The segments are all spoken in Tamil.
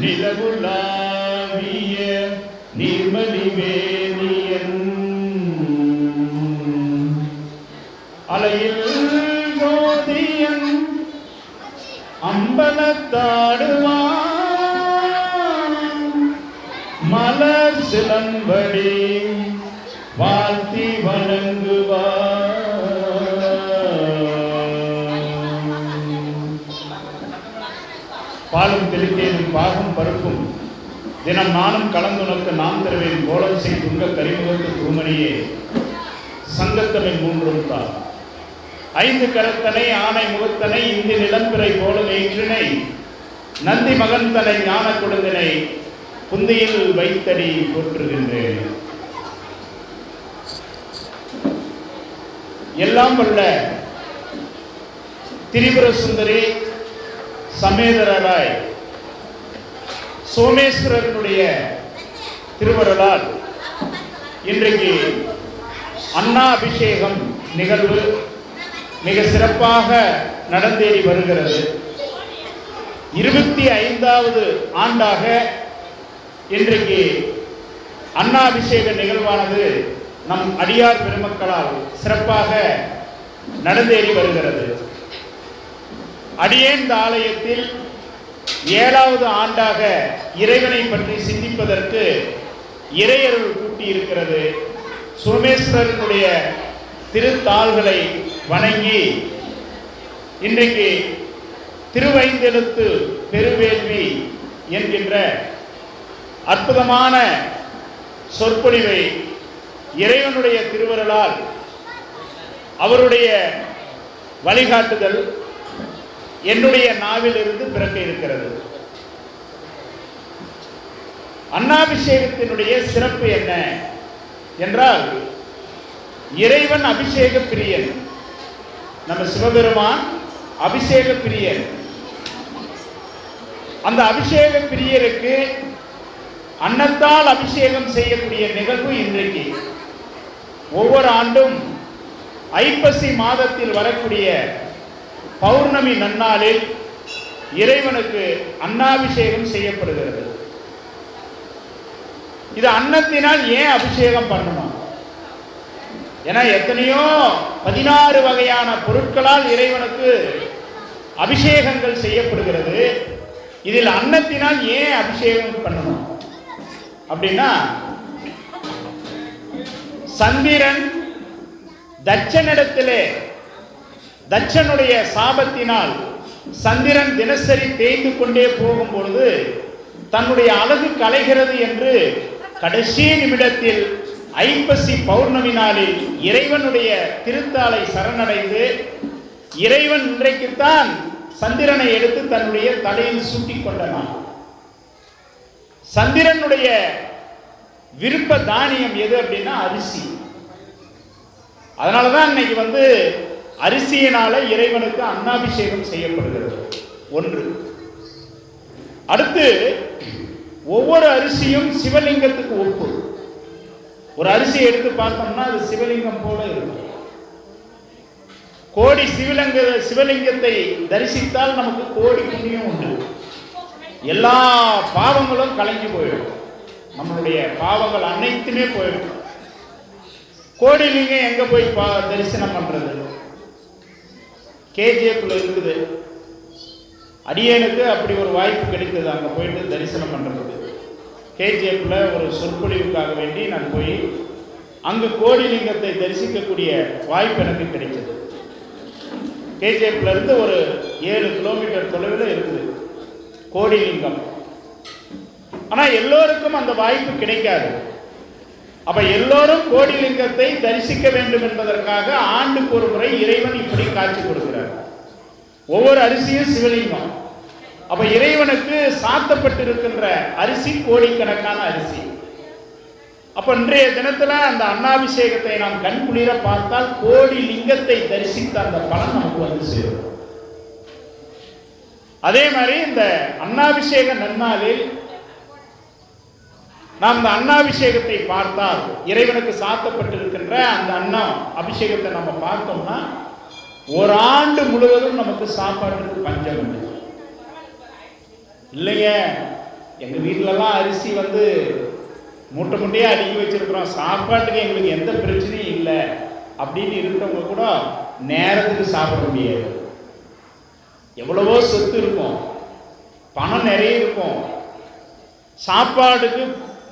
நிலவுலாவிய நீர்மலிவேணியன் அலையில் ஜோதியன் அம்பலத்தாடுவான் மலர் சிலம்படி வாழ்த்தி வணங்குவார். பாலும் தெளித்தேனும் பாகும் பருப்பும் தினம் நானும் கலந்துணக்கு நாம் தருவேன் கோலம் செய் துங்க கரிமுகத்து தூமணியே சங்கத்தமிழ் மூன்றும் தான் ஐந்து கரத்தனை ஆணை முகத்தனை இந்தி நிலம்பிறை போலும் ஏற்றினை நந்தி மகந்தனை ஞான கொடுந்தனை புந்தியில் வைத்தடி போற்றுகின்றேன். எல்லாம் வல்ல திரிபுர சுந்தரி சமேதராய் சோமேஸ்வரனுடைய திருவருளால் இன்றைக்கு அண்ணா அபிஷேகம் நிகழ்வு மிக சிறப்பாக நடந்தேறி வருகிறது. 25வது ஆண்டாக இன்றைக்கு அண்ணா அபிஷேக நிகழ்வானது நம் அடியார் பெருமக்களால் சிறப்பாக நடந்தேறி வருகிறது. அடியேன் இந்த ஆலயத்தில் 7வது ஆண்டாக இறைவனை பற்றி சிந்திப்பதற்கு இறையருள் கூட்டியிருக்கிறது. சோமேஸ்வரனுடைய திருத்தாள்களை வணங்கி இன்றைக்கு திருவைந்தெழுத்து பெருவேள்வி என்கின்ற அற்புதமான சொற்பொழிவை இறைவனுடைய திருவருளால் அவருடைய வழிகாட்டுதல் என்னுடைய நாவில் இருந்து பிறக்க இருக்கிறது. அன்னாபிஷேகத்தினுடைய சிறப்பு என்ன என்றால், இறைவன் அபிஷேக பிரியன். நம்ம சிவபெருமான் அபிஷேக பிரியன். அந்த அபிஷேக பிரியருக்கு அன்னத்தால் அபிஷேகம் செய்யக்கூடிய நிகழ்வு இன்றைக்கு ஒவ்வொரு ஆண்டும் ஐப்பசி மாதத்தில் வரக்கூடிய பௌர்ணமி நன்னாளில் இறைவனுக்கு அன்னாபிஷேகம் செய்யப்படுகிறது. இது அன்னத்தினால் ஏன் அபிஷேகம் பண்ணணும்? ஏன்னா எத்தனையோ 16 வகையான பொருட்களால் இறைவனுக்கு அபிஷேகங்கள் செய்யப்படுகிறது. இதில் அன்னத்தினால் ஏன் அபிஷேகம் பண்ணணும் அப்படின்னா, சந்திரன் தட்சனிடத்திலே தட்சனுடைய சாபத்தினால் சந்திரன் தினசரி தேய்ந்து கொண்டே போகும் பொழுது தன்னுடைய அழகு கலைகிறது என்று கடைசி நிமிடத்தில் ஐப்பசி பௌர்ணமி நாளில் இறைவனுடைய திருத்தாளை சரணடைந்து இறைவன் இன்றைக்குத்தான் சந்திரனை எடுத்து தன்னுடைய தலையில் சூட்டிக் கொண்டான். சந்திரனுடைய விருப்ப தானியம் எது அப்படின்னா அரிசி. அதனாலதான் இன்னைக்கு அரிசியினால இறைவனுக்கு அன்னாபிஷேகம் செய்யப்படுகிறது. ஒன்று. அடுத்து, ஒவ்வொரு அரிசியும் சிவலிங்கத்துக்கு ஒப்பு. ஒரு அரிசியை எடுத்து பார்த்தோம்னா அது சிவலிங்கம் போல இருக்கும். கோடி சிவலிங்கத்தை தரிசித்தால் நமக்கு கோடி புண்ணியம் உண்டு. எல்லா பாவங்களும் கலைஞ்சு போயிடும். நம்மளுடைய பாவங்கள் அனைத்துமே போயிடும். கோடி லிங்கம் எங்க போய் தரிசனம் பண்றது? கேஜிஎஃப்ல இருக்குது. அடியேனுக்கு அப்படி ஒரு வாய்ப்பு கிடைத்தது, அங்கே போயிட்டு தரிசனம் பண்ணுறதுக்கு. கேஜிஎஃப்ல ஒரு சொற்பொழிவுக்காக வேண்டி நான் போய் அங்கு கோடிலிங்கத்தை தரிசிக்கக்கூடிய வாய்ப்பு எனக்கு கிடைச்சது. கேஜிஎஃப்ல இருந்து ஒரு 7 கிலோமீட்டர் தொலைவில் இருக்குது கோடிலிங்கம். ஆனால் எல்லோருக்கும் அந்த வாய்ப்பு கிடைக்காது. அப்ப எல்லோரும் கோடிலிங்கத்தை தரிசிக்க வேண்டும் என்பதற்காக ஆண்டுக்கு ஒரு முறை இறைவன் இப்படி காட்சி கொடுக்கிறார். ஒவ்வொரு அரிசியும் சிவலிங்கம். அப்ப இறைவனுக்கு சாத்தப்பட்டிருக்கின்ற அரிசி கோடிக்கணக்கான அரிசி. அப்ப இன்றைய தினத்துல அந்த அன்னாபிஷேகத்தை நாம் கண்குளிர பார்த்தால் கோடி லிங்கத்தை தரிசித்த அந்த பலன் நமக்கு சேரும். அதே மாதிரி இந்த அன்னாபிஷேக நன்னாளில் நாம் இந்த அன்னாபிஷேகத்தை பார்த்தால், இறைவனுக்கு சாத்தப்பட்டிருக்கின்ற அந்த அண்ணா அபிஷேகத்தை நம்ம பார்த்தோம்னா ஒரு ஆண்டு முழுவதும் நமக்கு சாப்பாட்டுக்கு பஞ்சம் இல்லை. இல்லைங்க, எங்கள் வீட்டிலலாம் அரிசி வந்து மூட்டை மூட்டையாக அடுக்கி வச்சுருக்குறோம், சாப்பாட்டுக்கு எங்களுக்கு எந்த பிரச்சனையும் இல்லை அப்படின்னு இருக்கிறவங்க கூட நேரத்துக்கு சாப்பிட முடியாது. எவ்வளவோ சொத்து இருக்கும், பணம் நிறைய இருக்கும், சாப்பாடுக்கு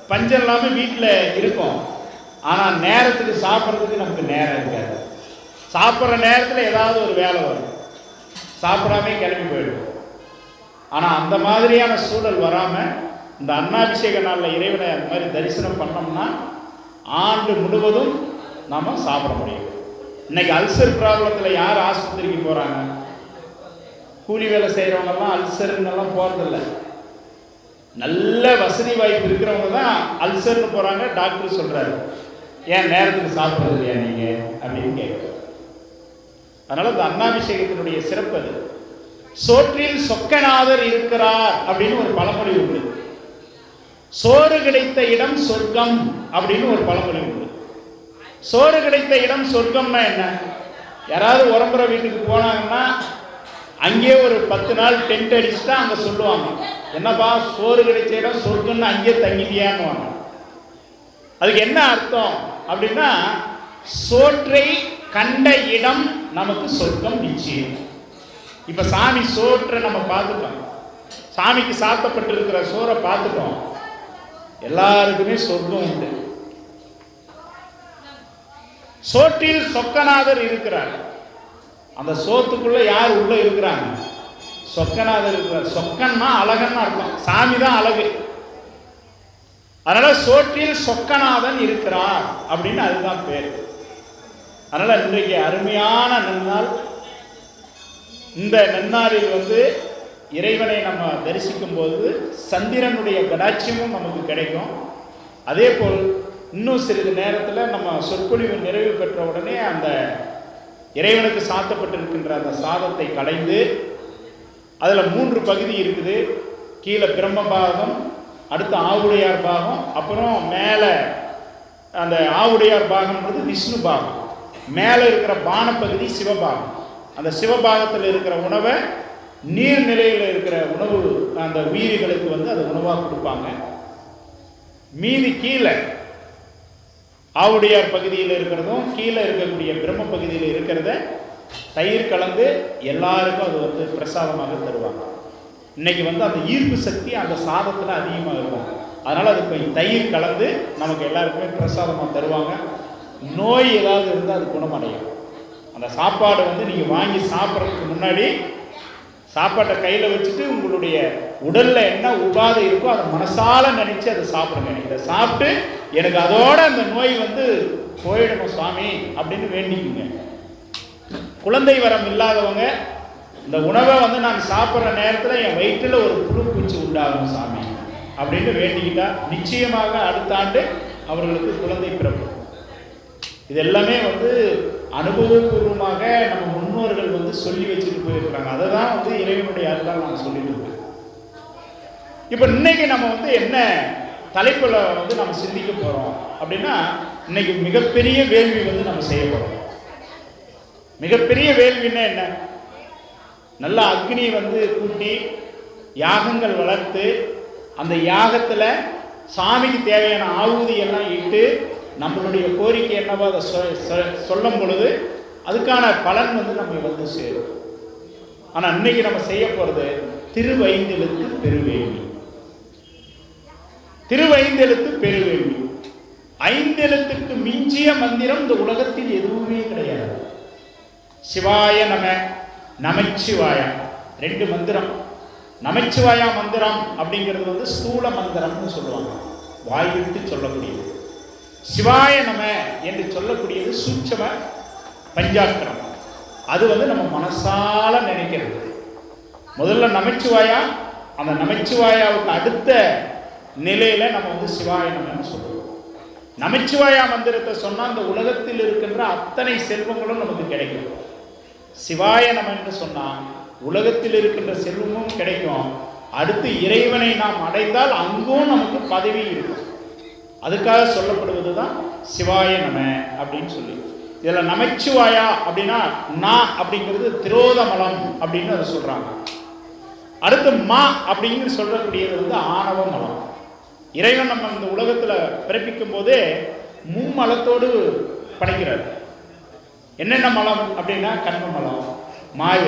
பஞ்சம் இல்லாமல் வீட்டில் இருக்கும், ஆனால் நேரத்துக்கு சாப்பிட்றதுக்கு நமக்கு நேரம் இருக்காது. சாப்பிட்ற நேரத்தில் ஏதாவது ஒரு வேலை வரும், சாப்பிடாமே கிளம்பி போயிடும். ஆனால் அந்த மாதிரியான சூழல் வராமல் இந்த அன்னாபிஷேக நாளில் இறைவனை அந்த மாதிரி தரிசனம் பண்ணோம்னா ஆண்டு முழுவதும் நாம் சாப்பிட முடியும். இன்னைக்கு அல்சர் ப்ராப்ளத்தில் யார் ஆஸ்பத்திரிக்கு போகிறாங்க? கூலி வேலை செய்கிறவங்கெல்லாம் அல்சருன்னெல்லாம் போகிறதில்ல. நல்ல வசதி வாய்ப்பு இருக்கிறவங்க தான் அல்சர்னு போகிறாங்க. டாக்டர் சொல்கிறாரு, ஏன் நேரத்துக்கு சாப்பிட்றது இல்லையா நீங்கள் அப்படின்னு கேட்குறாரு. அதனால் இந்த அன்னாபிஷேகத்தினுடைய சிறப்பு அது. சோற்றில் சொக்கநாதர் இருக்கிறார் அப்படின்னு ஒரு பழமொழி உண்டு. சோறு கிடைத்த இடம் சொர்க்கம் அப்படின்னு ஒரு பழமொழி உண்டு. சோறு கிடைத்த இடம் சொர்க்கம்னா என்ன? யாராவது உறம்புற வீட்டுக்கு போனாங்கன்னா அங்கேயே ஒரு 10 நாள் டென்ட் அடிச்சுட்டா அங்கே சொல்லுவாங்க, என்னப்பா சோறு கிடைச்ச இடம் சொர்க்கம்னு அங்கேயே தங்கிட்டியான்னு. அதுக்கு என்ன அர்த்தம் அப்படின்னா, சோற்றை கண்ட இடம் நமக்கு சொர்க்கம் நிச்சயம். இப்போ சாமி சோற்றை நம்ம பார்த்துட்டோம், சாமிக்கு சாத்தப்பட்டு இருக்கிற சோறை பார்த்துட்டோம், எல்லாருக்குமே சொர்க்கம் உண்டு. சோற்றில் சொக்கநாதர் இருக்கிறார். அந்த சோத்துக்குள்ள யார் உள்ள இருக்கிறாங்க? சொக்கநாதர் இருக்கிறார். சொக்கன்னா அழகன்னு அர்த்தம், சாமி தான் அழகு. அதனால சோற்றில் சொக்கநாதன் இருக்கிறார் அப்படின்னு அதுதான் பேர். அதனால இன்றைக்கு அருமையான நன்னாள். இந்த நன்னாளில் வந்து இறைவனை நம்ம தரிசிக்கும் போது சந்திரனுடைய கடாட்சியமும் நமக்கு கிடைக்கும். அதே போல் இன்னும் சிறிது நேரத்தில் நம்ம சொற்பொழிவு நிறைவு பெற்ற உடனே அந்த இறைவனுக்கு சாத்தப்பட்டிருக்கின்ற அந்த சாதத்தை களைந்து, அதில் 3 பகுதி இருக்குது. கீழே பிரம்ம பாகம், அடுத்து ஆவுடையார் பாகம், அப்புறம் மேலே அந்த ஆவுடையார் பாகம்ன்றது விஷ்ணு பாகம், மேலே இருக்கிற பான பகுதி சிவபாகம். அந்த சிவபாகத்தில் இருக்கிற உணவை நீர்நிலையில் இருக்கிற உணவு அந்த உயிரிகளுக்கு வந்து அது உணவாக கொடுப்பாங்க. மீதி கீழே ஆவுடையார் பகுதியில் இருக்கிறதும் கீழே இருக்கக்கூடிய பிரம்ம பகுதியில் இருக்கிறத தயிர் கலந்து எல்லாருக்கும் அது வந்து பிரசாதமாக தருவாங்க. இன்னைக்கு வந்து அந்த ஈர்ப்பு சக்தி அந்த சாதத்தில் அதிகமாக இருக்கும். அதனால் அது கொஞ்சம் தயிர் கலந்து நமக்கு எல்லாருக்குமே பிரசாதமாக தருவாங்க. நோய் ஏதாவது இருந்தால் அது குணமடையும். அந்த சாப்பாடு வந்து நீங்கள் வாங்கி சாப்பிட்றதுக்கு முன்னாடி சாப்பாட்டை கையில் வச்சுட்டு உங்களுடைய உடலில் என்ன உபாதை இருக்கோ அதை மனசால நினச்சி அதை சாப்பிடுங்க. இதை சாப்பிட்டு எனக்கு அதோட அந்த நோய் வந்து போயிடணும் சாமி அப்படின்னு வேண்டிக்குங்க. குழந்தை வரம் இல்லாதவங்க இந்த உணவை வந்து நான் சாப்பிட்ற நேரத்தில் என் வயிற்றில் ஒரு புழு பூச்சி உண்டாகும் சாமி அப்படின்னு வேண்டிக்கிட்டா நிச்சயமாக அடுத்த ஆண்டு அவர்களுக்கு குழந்தை பிறக்கும். இது எல்லாமே வந்து அனுபவபூர்வமாக நம்ம முன்னோர்கள் வந்து சொல்லி வச்சுட்டு போயிருக்கிறாங்க. அதை தான் வந்து இறைவனுடைய அருளால் நான் சொல்லிட்டு இருக்கேன். இப்போ இன்னைக்கு நம்ம வந்து என்ன தலைப்பில் வந்து நம்ம சிந்திக்க போகிறோம் அப்படின்னா, இன்னைக்கு மிகப்பெரிய வேள்வி வந்து நம்ம செய்ய போகிறோம். மிகப்பெரிய வேள்வின்னா என்ன? நல்ல அக்னி வந்து கூட்டி யாகங்கள் வளர்த்து அந்த யாகத்தில் சாமிக்கு தேவையான ஆவுதி எல்லாம் இட்டு நம்மளுடைய கோரிக்கை என்னவோ அதை சொல்லும் பொழுது அதுக்கான பலன் வந்து நம்ம வந்து சேரும். ஆனால் இன்னைக்கு நம்ம செய்ய போகிறது திருவைந்தெழுத்து பெருவேள்வி. திருவைந்தெழுத்து பெருவேள்வி 5 எழுத்துக்கு மிஞ்சிய மந்திரம் இந்த உலகத்தில் எதுவுமே கிடையாது. சிவாய நம, நமச்சிவாயா 2 மந்திரம். நமச்சிவாயா மந்திரம் அப்படிங்கிறது வந்து ஸ்தூல மந்திரம்னு சொல்லுவாங்க, வாய் விட்டு சொல்லக்கூடியது. சிவாய நம என்று சொல்லக்கூடியது சூட்சம பஞ்சாட்சரம். அது வந்து நம்ம மனசால நினைக்கிறது. முதல்ல நமச்சிவாயா, அந்த நமச்சிவாயாவுக்கு அடுத்த நிலையில நம்ம வந்து சிவாய நமன்னு சொல்லுவோம். நமச்சிவாயா மந்திரத்தை சொன்னால் அந்த உலகத்தில் இருக்கின்ற அத்தனை செல்வங்களும் நமக்கு கிடைக்கும். சிவாய நமன்னு சொன்னால் உலகத்தில் இருக்கின்ற செல்வமும் கிடைக்கும். அடுத்து இறைவனை நாம் அடைந்தால் அங்கும் நமக்கு பதவி இருக்கும். அதுக்காக சொல்லப்படுவது தான் சிவாய நம அப்படின்னு சொல்லி. இதில் நமச்சிவாயா அப்படின்னா நான் அப்படிங்கிறது திரோதமலம் அப்படின்னு அதை சொல்கிறாங்க. அடுத்து மா அப்படிங்கிற சொல்லக்கூடியது வந்து ஆணவ மலம். இறைவன் நம்ம இந்த உலகத்தில் பிறப்பிக்கும் போதே மும்மலத்தோடு படைக்கிறார். என்னென்ன மலம் அப்படின்னா கர்ம மலம், மாய,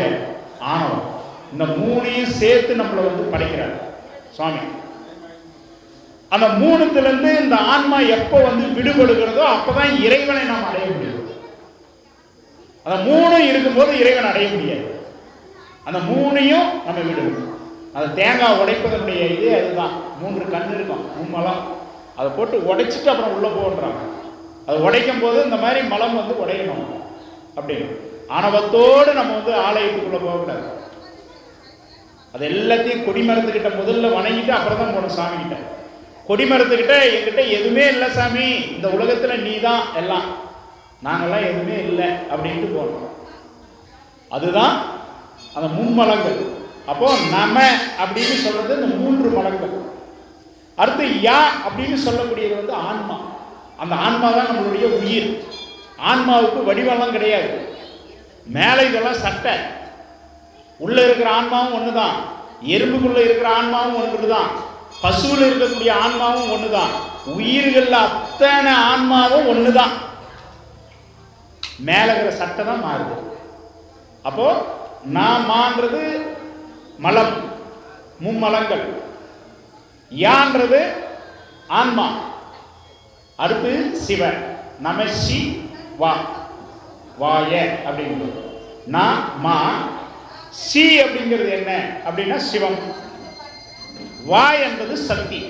ஆணவம், இந்த மூணையும் சேர்த்து நம்மளை வந்து படைக்கிறார் சுவாமி. அந்த மூணுத்திலிருந்து இந்த ஆன்மா எப்போ வந்து விடுபடுகிறதோ அப்பதான் இறைவனை நாம் அடைய முடியும். அந்த மூணும் இருக்கும்போது இறைவன் அடைய முடியாது. அந்த மூணையும் நம்ம விடுவோம். அந்த தேங்காய் உடைப்பதனுடைய இதே அதுதான். 3 கண் இருக்கும், மும்மலம். அதை போட்டு உடைச்சிட்டு அப்புறம் உள்ள போன்றாங்க. அது உடைக்கும் போது இந்த மாதிரி மலம் வந்து உடையணும் அப்படின்னு. ஆணவத்தோடு நம்ம வந்து ஆலயத்துக்குள்ள போகக்கூடாது. அது எல்லாத்தையும் கொடிமரத்துக்கிட்ட முதல்ல வணங்கிட்டு அப்புறம் தான் போகணும் சாமி கிட்ட. கொடிமரத்துக்கிட்ட என்கிட்ட எதுவுமே இல்லை சாமி, இந்த உலகத்தில் நீ தான் எல்லாம், நாங்கள்லாம் எதுவுமே இல்லை அப்படின்ட்டு போகணும். அதுதான் அந்த மும்மலங்கள். அப்போ நம அப்படின்னு சொல்றது இந்த 3 மலங்கள். அடுத்து யா அப்படின்னு சொல்லக்கூடியது வந்து ஆன்மா. அந்த ஆன்மா தான் நம்மளுடைய உயிர். ஆன்மாவுக்கு வடிவெல்லாம் கிடையாது. மேலே இதெல்லாம் சட்டை. உள்ள இருக்கிற ஆன்மாவும் ஒன்று தான், எறும்புக்குள்ள இருக்கிற ஆன்மாவும் ஒன்று தான், பசுவில் இருக்கக்கூடிய ஆன்மாவும் ஒன்று தான், உயிர்கள் அத்தனை ஆன்மாவும் ஒன்று தான். மேலே இருக்கிற சட்டை தான் மாறுது. அப்போ நான்றது மலம், மும்மலங்கள். யான்றது ஆன்மா. அடுத்து சிவன், நமசி வா, வாய அப்படிங்கிறது. நான் மா, சி அப்படிங்கிறது என்ன அப்படின்னா சிவம், வா என்பது சக்தி.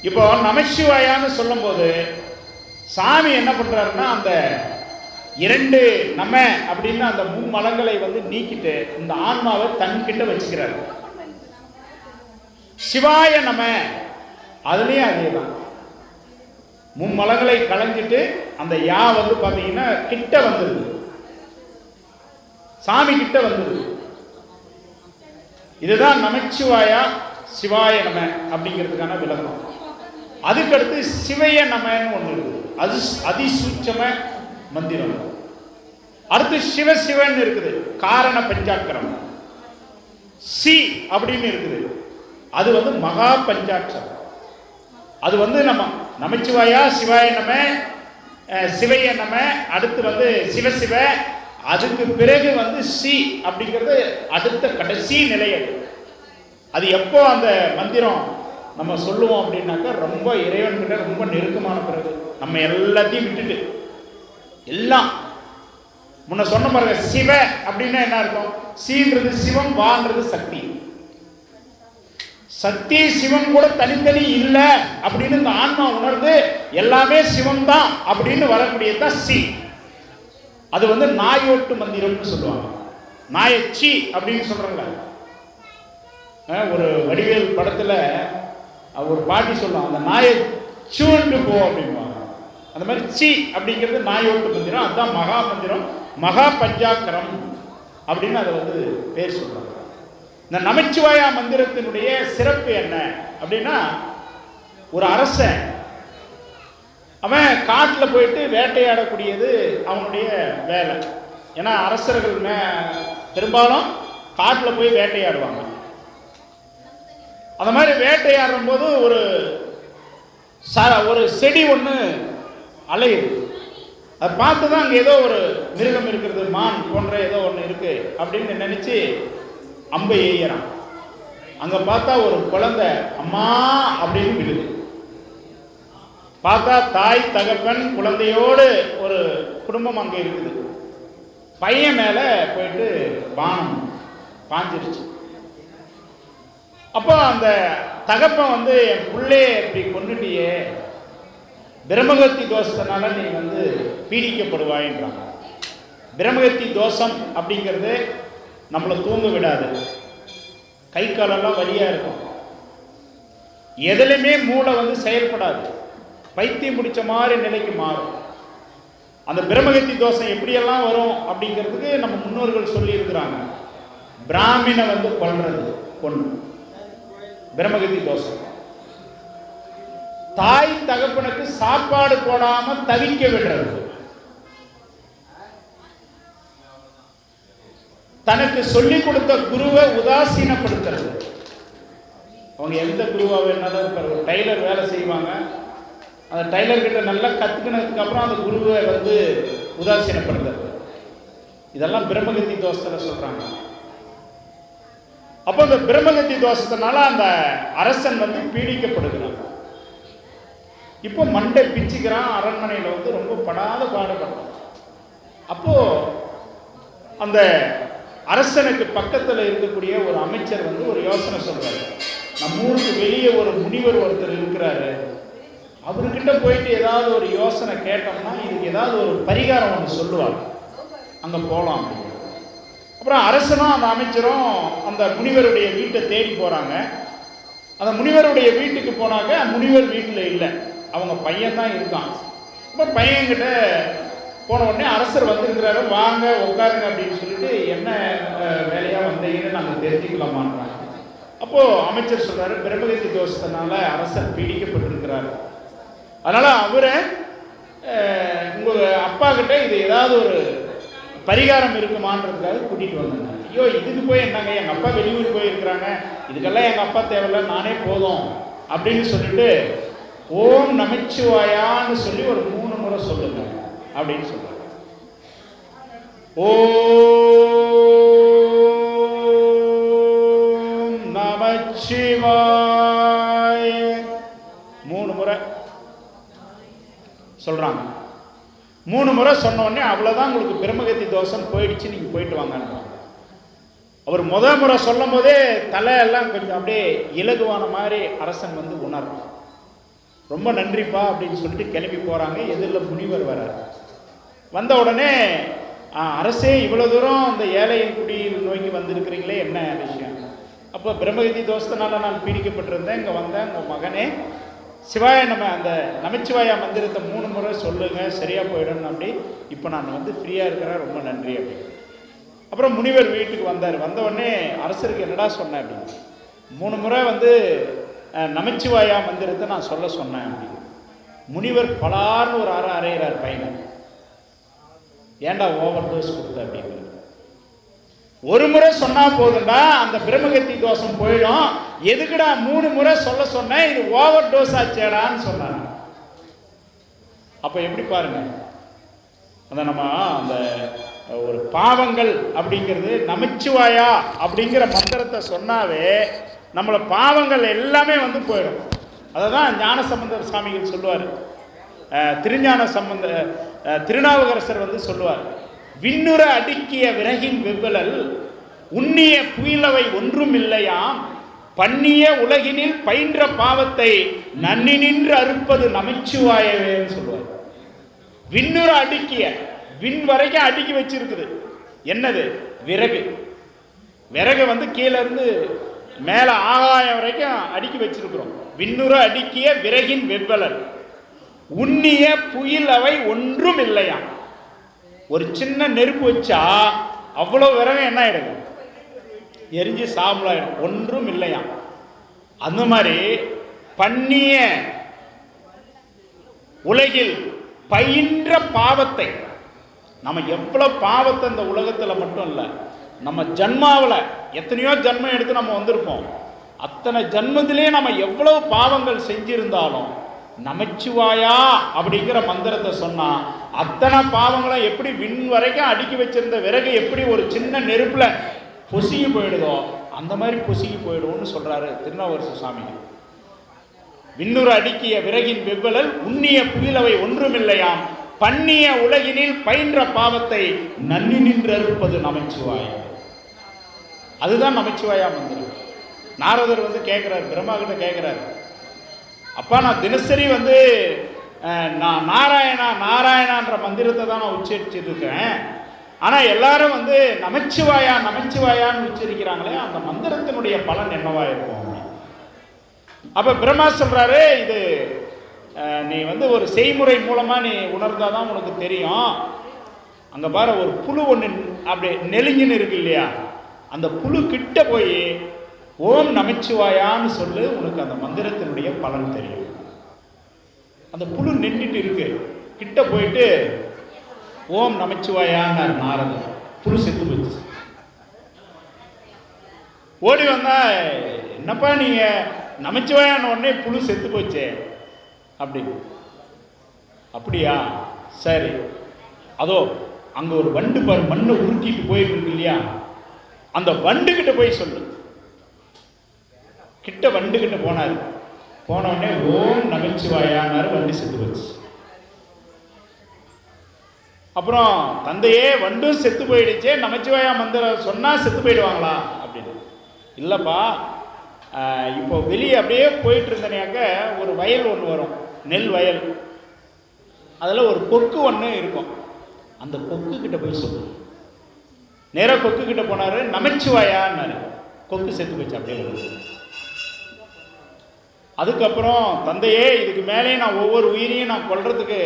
இப்போ நமசிவாயான்னு சொல்லும் போது சாமி என்ன பண்றாருன்னா அந்த 2 நம அப்படின்னு அந்த மும்மலங்களை வந்து நீக்கிட்டு இந்த ஆன்மாவை தன்கிட்ட வச்சுக்கிறார். சிவாய நம அதுலயும் அதே தான். மும்மலங்களை களைஞ்சிட்டு அந்த யா வந்து பார்த்தீங்கன்னா கிட்ட வந்துடுது, சாமி கிட்ட வந்துடுது. இதுதான் நமச்சிவாயா சிவாய நம அப்படிங்கிறதுக்கான விளக்கம். அதுக்கடுத்து சிவைய நமன்னு ஒன்று இருக்குது, அது அதிசூட்சம மந்திரம். அடுத்து சிவசிவன் இருக்குது, காரண பஞ்சாக்கரம். சி அப்படின்னு இருக்குது, அது வந்து மகா பஞ்சாட்சரம். அது வந்து நம்ம நமச்சிவாயா சிவாய நம, சிவைய நம, அடுத்து வந்து சிவசிவ, அதுக்கு பிறகு வந்து சி அப்படிங்கிறது அடுத்த கடைசி நிலை. அது எப்போ அந்த மந்திரம் நம்ம சொல்லுவோம் அப்படின்னாக்கா ரொம்ப இறைவன்கிட்ட ரொம்ப நெருக்கமான பிறகு. நம்ம எல்லாத்தையும் விட்டுட்டு எல்லாம் முன்ன சொன்ன பாருங்க, சிவ அப்படின்னா என்ன இருக்கும்? சீன்றது சிவம், வான்றது சக்தி. சக்தி சிவம் கூட தனித்தனி இல்லை அப்படின்னு இந்த ஆன்மா உணர்ந்து எல்லாமே சிவம் தான் அப்படின்னு வரக்கூடியதுதான் சி. அது வந்து நாயோட்டு மந்திரம்னு சொல்லுவாங்க. நாயச்சி அப்படின்னு சொல்றாங்க. ஒரு வடிவேல் படத்துல ஒரு பாட்டி சொல்லுவாங்க, அந்த நாயை சூண்டு போ அப்படின்வாங்க. அந்த மாதிரி சி அப்படிங்கிறது நாயோட்டு மந்திரம். அதுதான் மகா மந்திரம், மகா பஞ்சாக்கரம் அப்படின்னு அதை வந்து பேர் சொல்றாங்க. இந்த நமச்சிவாயா மந்திரத்தினுடைய சிறப்பு என்ன அப்படின்னா, ஒரு அரசன் அவன் காட்டில் போயிட்டு வேட்டையாடக்கூடியது அவனுடைய வேலை. ஏன்னா அரசர்கள் பெரும்பாலும் காட்டில் போய் வேட்டையாடுவாங்க. அந்த மாதிரி வேட்டையாடும் போது ஒரு செடி ஒன்று அலையுது. அதை பார்த்து தான் அங்கே ஏதோ ஒரு மிருகம் இருக்கிறது, மான் போன்ற ஏதோ ஒன்று இருக்கு அப்படின்னு நினைச்சு அம்பை எய்யறான். அங்கே பார்த்தா ஒரு குழந்தை அம்மா அப்படின்னு விழுது. பார்த்தா தாய் தகப்பன் குழந்தையோடு ஒரு குடும்பம் அங்கே இருக்குது. பையன் மேலே போயிட்டு பானம் பாஞ்சிருச்சு. அப்போ அந்த தகப்பன் வந்து என் பிள்ளைய இப்படி கொண்டுட்டியே, பிரம்மகத்தி தோஷத்தினால நீ வந்து பீடிக்கப்படுவாயின்றாங்க. பிரம்மகத்தி தோஷம் அப்படிங்கிறது நம்மளை தூங்க விடாது, கை காலெல்லாம் வலியாக இருக்கும், எதுலையுமே மூளை வந்து செயல்படாது, பைத்தியம் பிடிச்ச மாதிரி நிலைக்கு மாறும். அந்த பிரம்மகத்தி தோஷம் எப்படியெல்லாம் வரும் அப்படிங்கிறதுக்கு நம்ம முன்னோர்கள் சொல்லி இருக்கிறாங்க. பிராமணனை வந்து கொன்று பிரம்மகத்தி தோஷம். தாய் தகப்பனுக்கு சாப்பாடு போடாம தவிக்க விடுறது, தனக்கு சொல்லிக் கொடுத்த குருவை உதாசீனப்படுத்துறது. அவங்க எந்த குருவா வேணாலும் இருப்பார். ஒரு டைலர் வேலை செய்வாங்க, அந்த டைலர்கிட்ட நல்லா கற்றுக்கினதுக்கு அப்புறம் அந்த குருவை உதாசீனப்படுத்துறது. இதெல்லாம் பிரம்மகத்தி தோஷத்தில் சொல்கிறாங்க. அப்போ இந்த பிரம்மகத்தி தோஷத்தினால அந்த அரசன் பீடிக்கப்படுகிறான். இப்போ மண்டை பிச்சுக்கிறான், அரண்மனையில் ரொம்ப படாத பாடுபடுறான். அப்போ அந்த அரசனுக்கு பக்கத்தில் இருக்கக்கூடிய ஒரு அமைச்சர் ஒரு யோசனை சொல்றாரு. நம்ம ஊருக்கு வெளியே ஒரு முனிவர் ஒருத்தர் இருக்கிறாரு, அவர்கிட்ட போயிட்டு ஏதாவது ஒரு யோசனை கேட்டோம்னா இதுக்கு ஏதாவது ஒரு பரிகாரம் ஒன்று சொல்லுவார், அங்கே போகலாம் அப்படின்னு. அப்புறம் அரசனும் அந்த அமைச்சரும் அந்த முனிவருடைய வீட்டை தேடி போகிறாங்க. அந்த முனிவருடைய வீட்டுக்கு போனாக்க முனிவர் வீட்டில் இல்லை, அவங்க பையன் தான் இருக்கான். இப்போ பையன்கிட்ட போன உடனே அரசர் வந்திருக்கிறாரு, வாங்க உட்காருங்க அப்படின்னு சொல்லிட்டு என்ன வேலையாக வந்தீங்கன்னு நாங்கள் தெரிஞ்சுக்கலாமான்றாங்க. அப்போது அமைச்சர் சொல்கிறாரு, பிரம்மகத்தி தோஷத்தினால அரசர் பீடிக்கப்பட்டிருக்கிறார், அதனால் அவரை உங்கள் அப்பா கிட்ட இது ஏதாவது ஒரு பரிகாரம் இருக்குமான்றதுக்காக கூட்டிகிட்டு வந்தாங்க. ஐயோ இதுக்கு போய் என்னங்க, எங்கள் அப்பா வெளியூர் போயிருக்கிறாங்க, இதுக்கெல்லாம் எங்கள் அப்பா தேவையில்லை, நானே போதும் அப்படின்னு சொல்லிட்டு ஓம் நமச்சிவாயான்னு சொல்லி ஒரு 3 முறை சொல்லுங்க அப்படின்னு சொல்றாங்க. ஓம் நமச்சிவாய 3 முறை சொல்றாங்க. 3 முறை சொன்ன உடனே அவ்வளோதான், உங்களுக்கு பிரம்மகத்தி தோஷம் போயிடுச்சு, நீங்கள் போயிட்டு வாங்க. அவர் முறை சொல்லும் போதே தலையெல்லாம் கொஞ்சம் அப்படியே இலகுவான மாதிரி அரசன் உணர்றான். ரொம்ப நன்றிப்பா அப்படின்னு சொல்லிட்டு கிளம்பி போகிறாங்க. எதிரில் முனிவர் வரார். வந்த உடனே அரசே இவ்வளோ தூரம் அந்த ஏழையின் குடியில் நோக்கி வந்திருக்கிறீங்களே, என்ன விஷயம்? அப்போ பிரம்மகத்தி தோஷத்தினால நான் பீடிக்கப்பட்டிருந்தேன், இங்கே வந்தேன், உங்கள் மகனே சிவாய அந்த நமச்சிவாயா மந்திரத்தை 3 முறை சொல்லுங்க, சரியாக போயிடணும் அப்படி. இப்போ நான் ஃப்ரீயாக இருக்கிறேன், ரொம்ப நன்றி அப்படி. அப்புறம் முனிவர் வீட்டுக்கு வந்தார். வந்த உடனே அரசருக்கு என்னடா சொன்னேன் அப்படின்னு. 3 முறை நமச்சிவாயா மந்திரத்தை நான் சொல்ல சொன்னேன் அப்படின்னு. முனிவர் பலார்னு ஒரு அறையிறார் பையனை. ஏன்டா ஓவர் டோஸ் கொடுத்த அப்படின்னு. 1 முறை சொன்னா போதுண்டா, அந்த பிரம்மகத்தி தோஷம் போயிடும், எதுக்குடா 3 முறை சொல்ல சொன்னேன், இது ஓவர் டோஸ் ஆச்சேடான்னு சொன்னாங்க. அப்ப எப்படி பாருங்க, நம்ம அந்த ஒரு பாவங்கள் அப்படிங்கிறது நமச்சிவாயா அப்படிங்கிற மந்திரத்தை சொன்னாவே நம்மளை பாவங்கள் எல்லாமே போயிடும். அதை தான் ஞானசம்பந்தர் சுவாமிகள் சொல்லுவார். திருநாவுக்கரசர் சொல்லுவார், விண்ணுற அடுக்கிய விறகின் வெவ்வலல் உண்ணிய புயலவை ஒன்றும் இல்லையாம், பண்ணிய உலகினில் பயின்ற பாவத்தை நன்னி நின்று அறுப்பது நமச்சிவாயவேன்னு சொல்லுவார். விண்ணுற அடுக்கிய, விண் வரைக்கும் அடுக்கி வச்சிருக்குது. என்னது? விறகு. விறகு கீழே இருந்து மேல ஆகாயம் வரைக்கும் அடுக்கி வச்சிருக்கிறோம். விண்ணுற அடுக்கிய விறகின் வெவ்வலல் உண்ணிய புயல் அவை ஒன்றும் இல்லையா. ஒரு சின்ன நெருப்பு வச்சா அவ்வளோ விறகு என்ன ஆயிடுது, எரிஞ்சு சாம்பலாயிடும், ஒன்றும் இல்லையா. அந்த மாதிரி பண்ணிய உலகில் பயின்ற பாவத்தை, நம்ம எவ்வளோ பாவத்தை இந்த உலகத்தில் மட்டும் இல்லை, நம்ம ஜன்மாவில் எத்தனையோ ஜன்மம் எடுத்து நம்ம வந்திருப்போம், அத்தனை ஜன்மத்திலே நம்ம எவ்வளவு பாவங்கள் செஞ்சிருந்தாலும் நமச்சிவாயா அப்படிங்கிற மந்திரத்தை சொன்னா அத்தனை பாவங்களும் எப்படி விண் வரைக்கும் அடுக்கி வச்சிருந்த விறகு எப்படி ஒரு சின்ன நெருப்புல பொசுகி போயிடுதோ அந்த மாதிரி பொசுகி போயிடும்னு சொல்றாரு திருநாவுக்கரசர் சுவாமி. விண்ணுற அடுக்கிய விறகின் வெவ்வலல் உண்ணிய புயலவை ஒன்றுமில்லையாம், பண்ணிய உலகினில் பயின்ற பாவத்தை நன்னி நின்று அறுப்பது நமச்சிவாயா. அதுதான் நமச்சிவாயா மந்திரம். நாரதர் கேட்கிறார், பிரம்மா கிட்ட கேட்கிறார், அப்பா நான் தினசரி நான் நாராயணா நாராயணான்ற மந்திரத்தை தான் நான் உச்சரிச்சுட்டு இருக்கேன், ஆனால் எல்லாரும் நமச்சிவாயா நமச்சிவாயான்னு உச்சரிக்கிறாங்களே, அந்த மந்திரத்தினுடைய பலன் என்னவா இருக்கும்? அப்போ பிரம்மா சொல்றாரு, இது நீ ஒரு செய்முறை மூலமாக நீ உணர்ந்தாதான் உனக்கு தெரியும். அங்கே பாரு, ஒரு புழு ஒன்று அப்படி நெருங்கின்னு இருக்கு இல்லையா, அந்த புழு கிட்ட போய் ஓம் நமச்சிவாயான்னு சொல்லு, உனக்கு அந்த மந்திரத்தினுடைய பலன் தெரியும். அந்த புழு நின்றுட்டு இருக்கு, கிட்ட போயிட்டு ஓம் நமச்சிவாயான்னு நாரதர், புழு செத்து போச்சு. ஓடி வந்தா, என்னப்பா நீங்கள் நமச்சிவாயான உடனே புழு செத்து போச்சே அப்படின்னு. அப்படியா, சரி. அதோ அங்கே ஒரு வண்டு பாரு, மண்ணை உருட்டிட்டு போயிட்டு இருக்கு இல்லையா, அந்த வண்டுகிட்ட போய் சொல்லு. கிட்ட வண்டுகிட்ட போனார். போன உடனே ஓம் நமச்சிவாயானாரு, வண்டு செத்து போச்சு. அப்புறம் தந்தையே வண்டும் செத்து போயிடுச்சே, நமச்சிவாயா மந்திரம் சொன்னால் செத்து போயிடுவாங்களா அப்படின்னு. இல்லைப்பா, இப்போ வெளியே அப்படியே போயிட்டு இருந்தனையாக்க ஒரு வயல் ஒன்று வரும், நெல் வயல். அதில் ஒரு கொக்கு ஒன்று இருக்கும். அந்த கொக்கு கிட்ட போய் சொல்லு. நேராக கொக்கு கிட்ட போனார். நமச்சிவாயான்னாரு, கொக்கு செத்து போச்சு அப்படியே. அதுக்கப்புறம் தந்தையே, இதுக்கு மேலே நான் ஒவ்வொரு உயிரையும் நான் கொல்றதுக்கு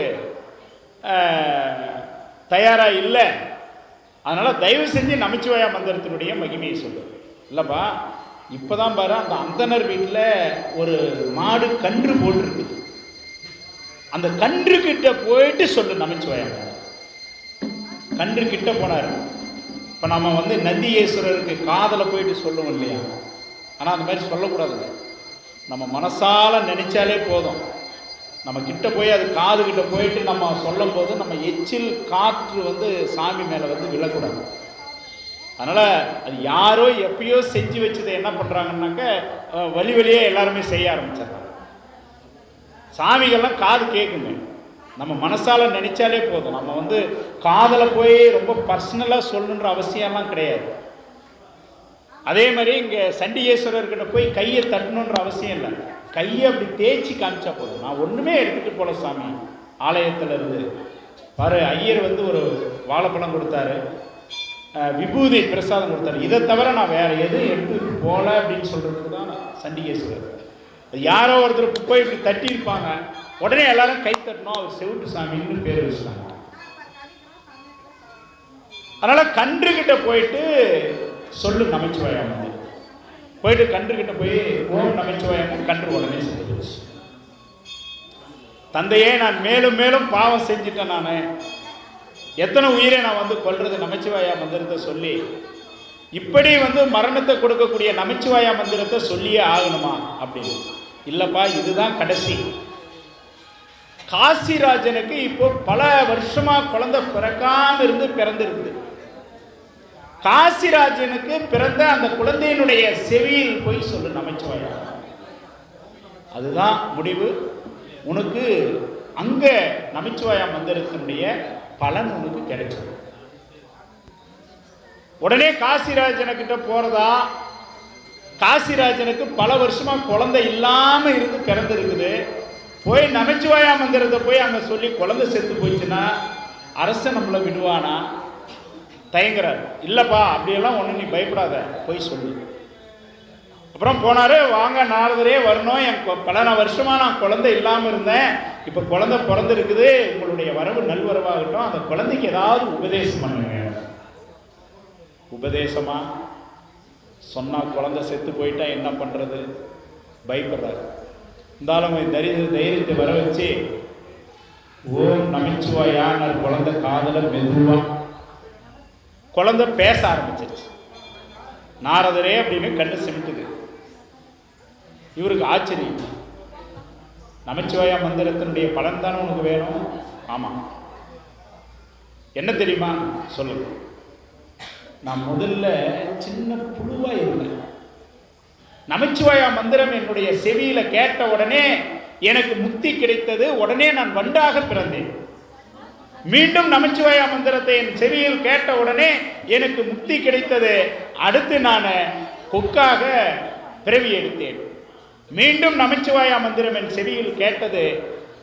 தயாராக இல்லை, அதனால் தயவு செஞ்சு நமச்சிவாயா மந்திரத்தினுடைய மகிமையை சொல்லு. இல்லைப்பா, இப்போ தான் பாரு, அந்த அந்தனர் வீட்டில் ஒரு மாடு கன்று போட்டிருக்குது, அந்த கன்று கிட்ட போயிட்டு சொல்லு நமச்சிவாயா. கன்று கிட்ட போனார். இப்போ நம்ம நந்தியேஸ்வரருக்கு காதில் போயிட்டு சொல்லுவோம் இல்லையா, ஆனால் அந்த மாதிரி சொல்லக்கூடாதுங்க. நம்ம மனசால் நினைச்சாலே போதும். நம்ம கிட்ட போய் அது காது கிட்ட போயிட்டு நம்ம சொல்லும் போது நம்ம எச்சில் காற்று சாமி மேலே விழக்கூடாது. அதனால் அது யாரோ எப்பயோ செஞ்சு வச்சதை என்ன பண்ணுறாங்கன்னாக்க வழி வழியே எல்லாருமே செய்ய ஆரம்பிச்சிடுறாங்க. சாமிகள்லாம் காது கேட்குங்க. நம்ம மனசால் நினைச்சாலே போதும். நம்ம காதில் போய் ரொம்ப பர்சனலாக சொல்லணுன்ற அவசியம்லாம் கிடையாது. அதே மாதிரி இங்கே சண்டிகேஸ்வரர்கிட்ட போய் கையை தட்டணுன்ற அவசியம் இல்லை. கையை அப்படி தேய்ச்சி காமிச்சா போதும். நான் ஒன்றுமே எடுத்துகிட்டு போல சாமி ஆலயத்தில் இருந்து பாரு. ஐயர் ஒரு வாழைப்பழம் கொடுத்தாரு, விபூதி பிரசாதம் கொடுத்தாரு. இதை தவிர நான் வேறு எதுவும் எடுத்துக்கிட்டு போகல அப்படின்னு சொல்கிறதுக்கு தான் சண்டிகேஸ்வரர். யாரோ ஒருத்தர் போய் இப்படி தட்டியிருப்பாங்க, உடனே எல்லாரும் கை தட்டணும், அவர் செவிட்டு சாமின்னு பேர் வச்சுட்டாங்க. அதனால் கன்றுகிட்ட போயிட்டு சொல்லு நமச்சிவாயா மந்திரம். போயிட்டு கன்றுகிட்ட போய் ஓம் நமச்சிவாயா, கன்று உடனே செஞ்சிருச்சு. தந்தையே, நான் மேலும் மேலும் பாவம் செஞ்சுட்டேன். நான் எத்தனை உயிரை நான் கொல்றது நமச்சிவாயா மந்திரத்தை சொல்லி. இப்படி மரணத்தை கொடுக்கக்கூடிய நமச்சிவாயா மந்திரத்தை சொல்லியே ஆகணுமா அப்படின்னு. இல்லைப்பா, இதுதான் கடைசி. காசிராஜனுக்கு இப்போ பல வருஷமா குழந்தை பிறக்காம இருந்து பிறந்திருக்குது. காசிராஜனுக்கு பிறந்த அந்த குழந்தையினுடைய செவியில் போய் சொல்லு நமச்சிவாயா. அதுதான் முடிவு. உனக்கு அங்க நமச்சிவாயா மந்திரத்தினுடைய பலன் உனக்கு கிடைச்சது. உடனே காசிராஜனுக்கிட்ட போறதா. காசிராஜனுக்கு பல வருஷமா குழந்தை இல்லாம இருந்து பிறந்திருக்குது. போய் நமச்சிவாயா மந்திரத்தை போய் அங்க சொல்லி குழந்தை செத்து போயிடுச்சுன்னா அரசன் நம்மளை விடுவானா? தயங்குறாரு. இல்லைப்பா, அப்படியெல்லாம் ஒன்று நீ பயப்படாத, போய் சொல்லு. அப்புறம் போனார். வாங்க நாரதரே வரணும், என் பல வருஷமாக நான் குழந்தை இல்லாமல் இருந்தேன், இப்போ குழந்தை பிறந்திருக்குது, உங்களுடைய வரவு நல்வரவாகட்டும், அந்த குழந்தைக்கு ஏதாவது உபதேசம் பண்ணுங்க. உபதேசமா சொன்னால் குழந்தை செத்து போயிட்டா என்ன பண்ணுறது? பயப்படுறாரு. இருந்தாலும் தைரியத்தை வர வச்சு ஓம் நமச்சிவாயான்னு குழந்தை காதில் மெதுவாக குழந்தை பேச ஆரம்பிச்சிருச்சு. நாரதரே அப்படின்னு கண்ணு சிமிட்டுது. இவருக்கு ஆச்சரியம். நமச்சிவாயா மந்திரத்தினுடைய பலன் தானே உனக்கு வேணும்? ஆமாம். என்ன தெரியுமா? சொல்லுங்க. நான் முதல்ல சின்ன புழுவா இருந்தேன். நமச்சிவாயா மந்திரம் என்னுடைய செவியில கேட்ட உடனே எனக்கு முக்தி கிடைத்தது. உடனே நான் வண்டாக பிறந்தேன். மீண்டும் நமச்சிவாயா மந்திரத்தை என் செவியில் கேட்ட உடனே எனக்கு முக்தி கிடைத்தது. அடுத்து நான் கொக்காக பிறவி எடுத்தேன். மீண்டும் நமச்சிவாயா மந்திரம் என் செவியில் கேட்டது.